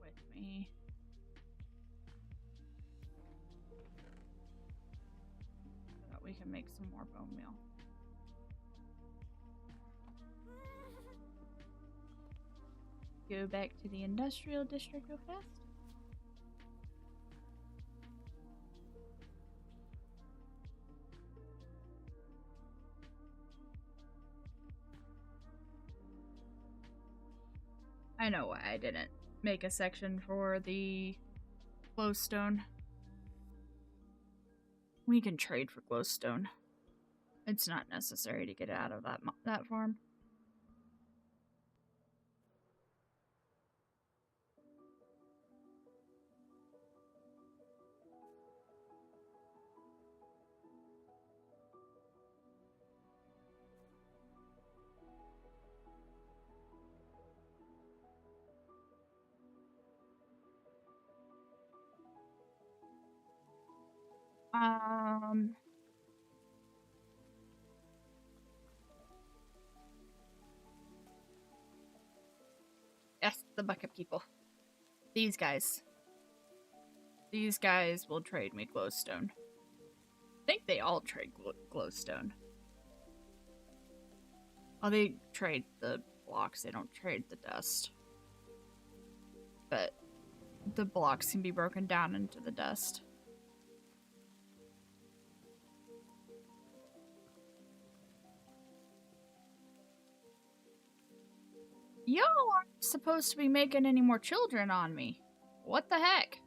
with me. So that we can make some more bone meal. Go back to the industrial district real fast. I know why I didn't make a section for the glowstone. We can trade for glowstone. It's not necessary to get out of that farm. Yes, the bucket people. These guys. These guys will trade me glowstone. I think they all trade glowstone. Oh, they trade the blocks. They don't trade the dust. But the blocks can be broken down into the dust. Y'all aren't supposed to be making any more children on me. What the heck?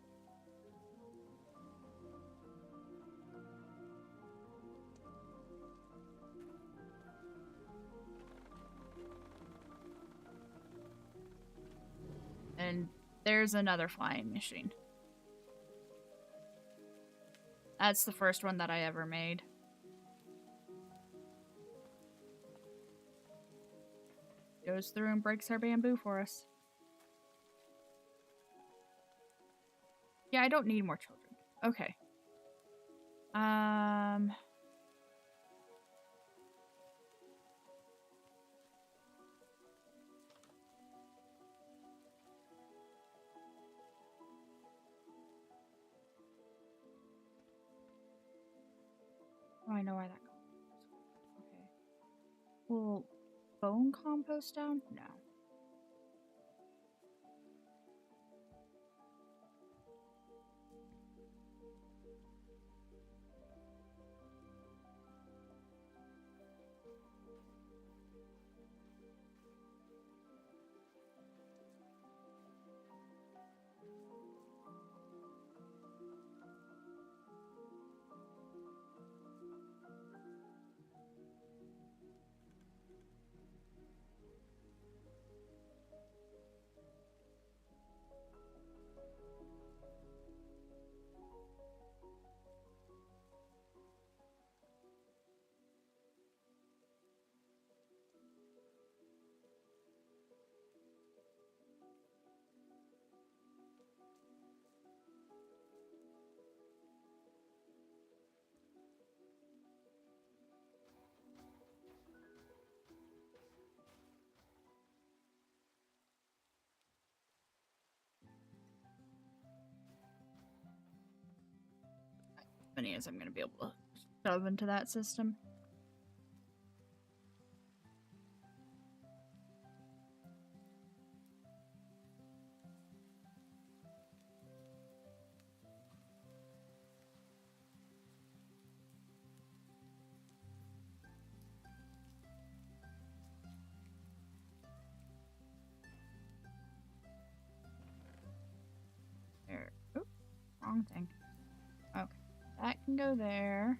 And there's another flying machine. That's the first one that I ever made. Goes through and breaks our bamboo for us. Yeah, I don't need more children. Okay. Oh, I know why that goes. Okay. Will bone compost down? No. Many as I'm going to be able to shove into that system. There. Oop, wrong thing. Okay, that can go there.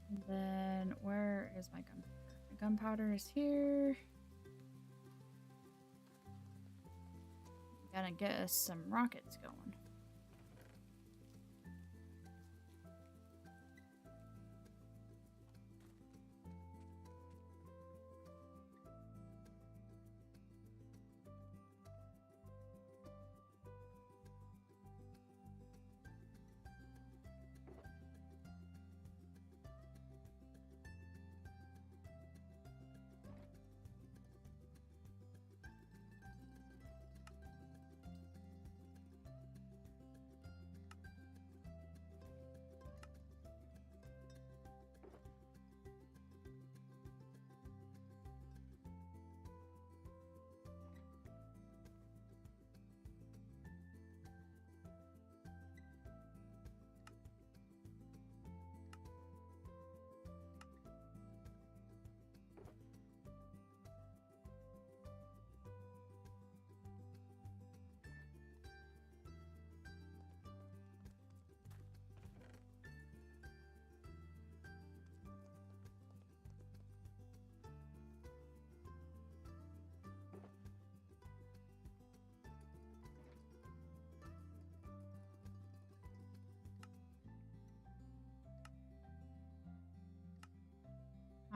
And then where is my gunpowder? My gunpowder is here. Gotta get us some rockets going.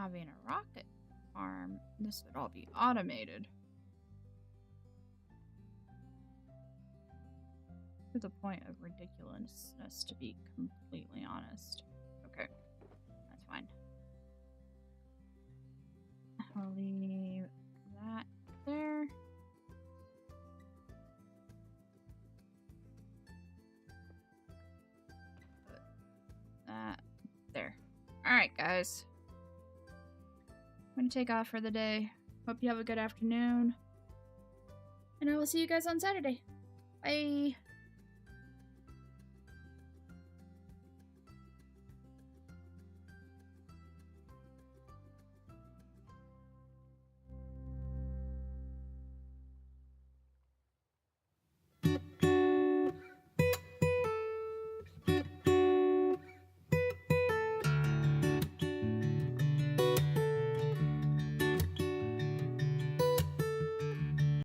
having a rocket farm, this would all be automated. To the point of ridiculousness, to be completely honest. Okay, that's fine. I'll leave that there. Put that there. Alright, guys. I'm gonna take off for the day. Hope you have a good afternoon. And I will see you guys on Saturday. Bye.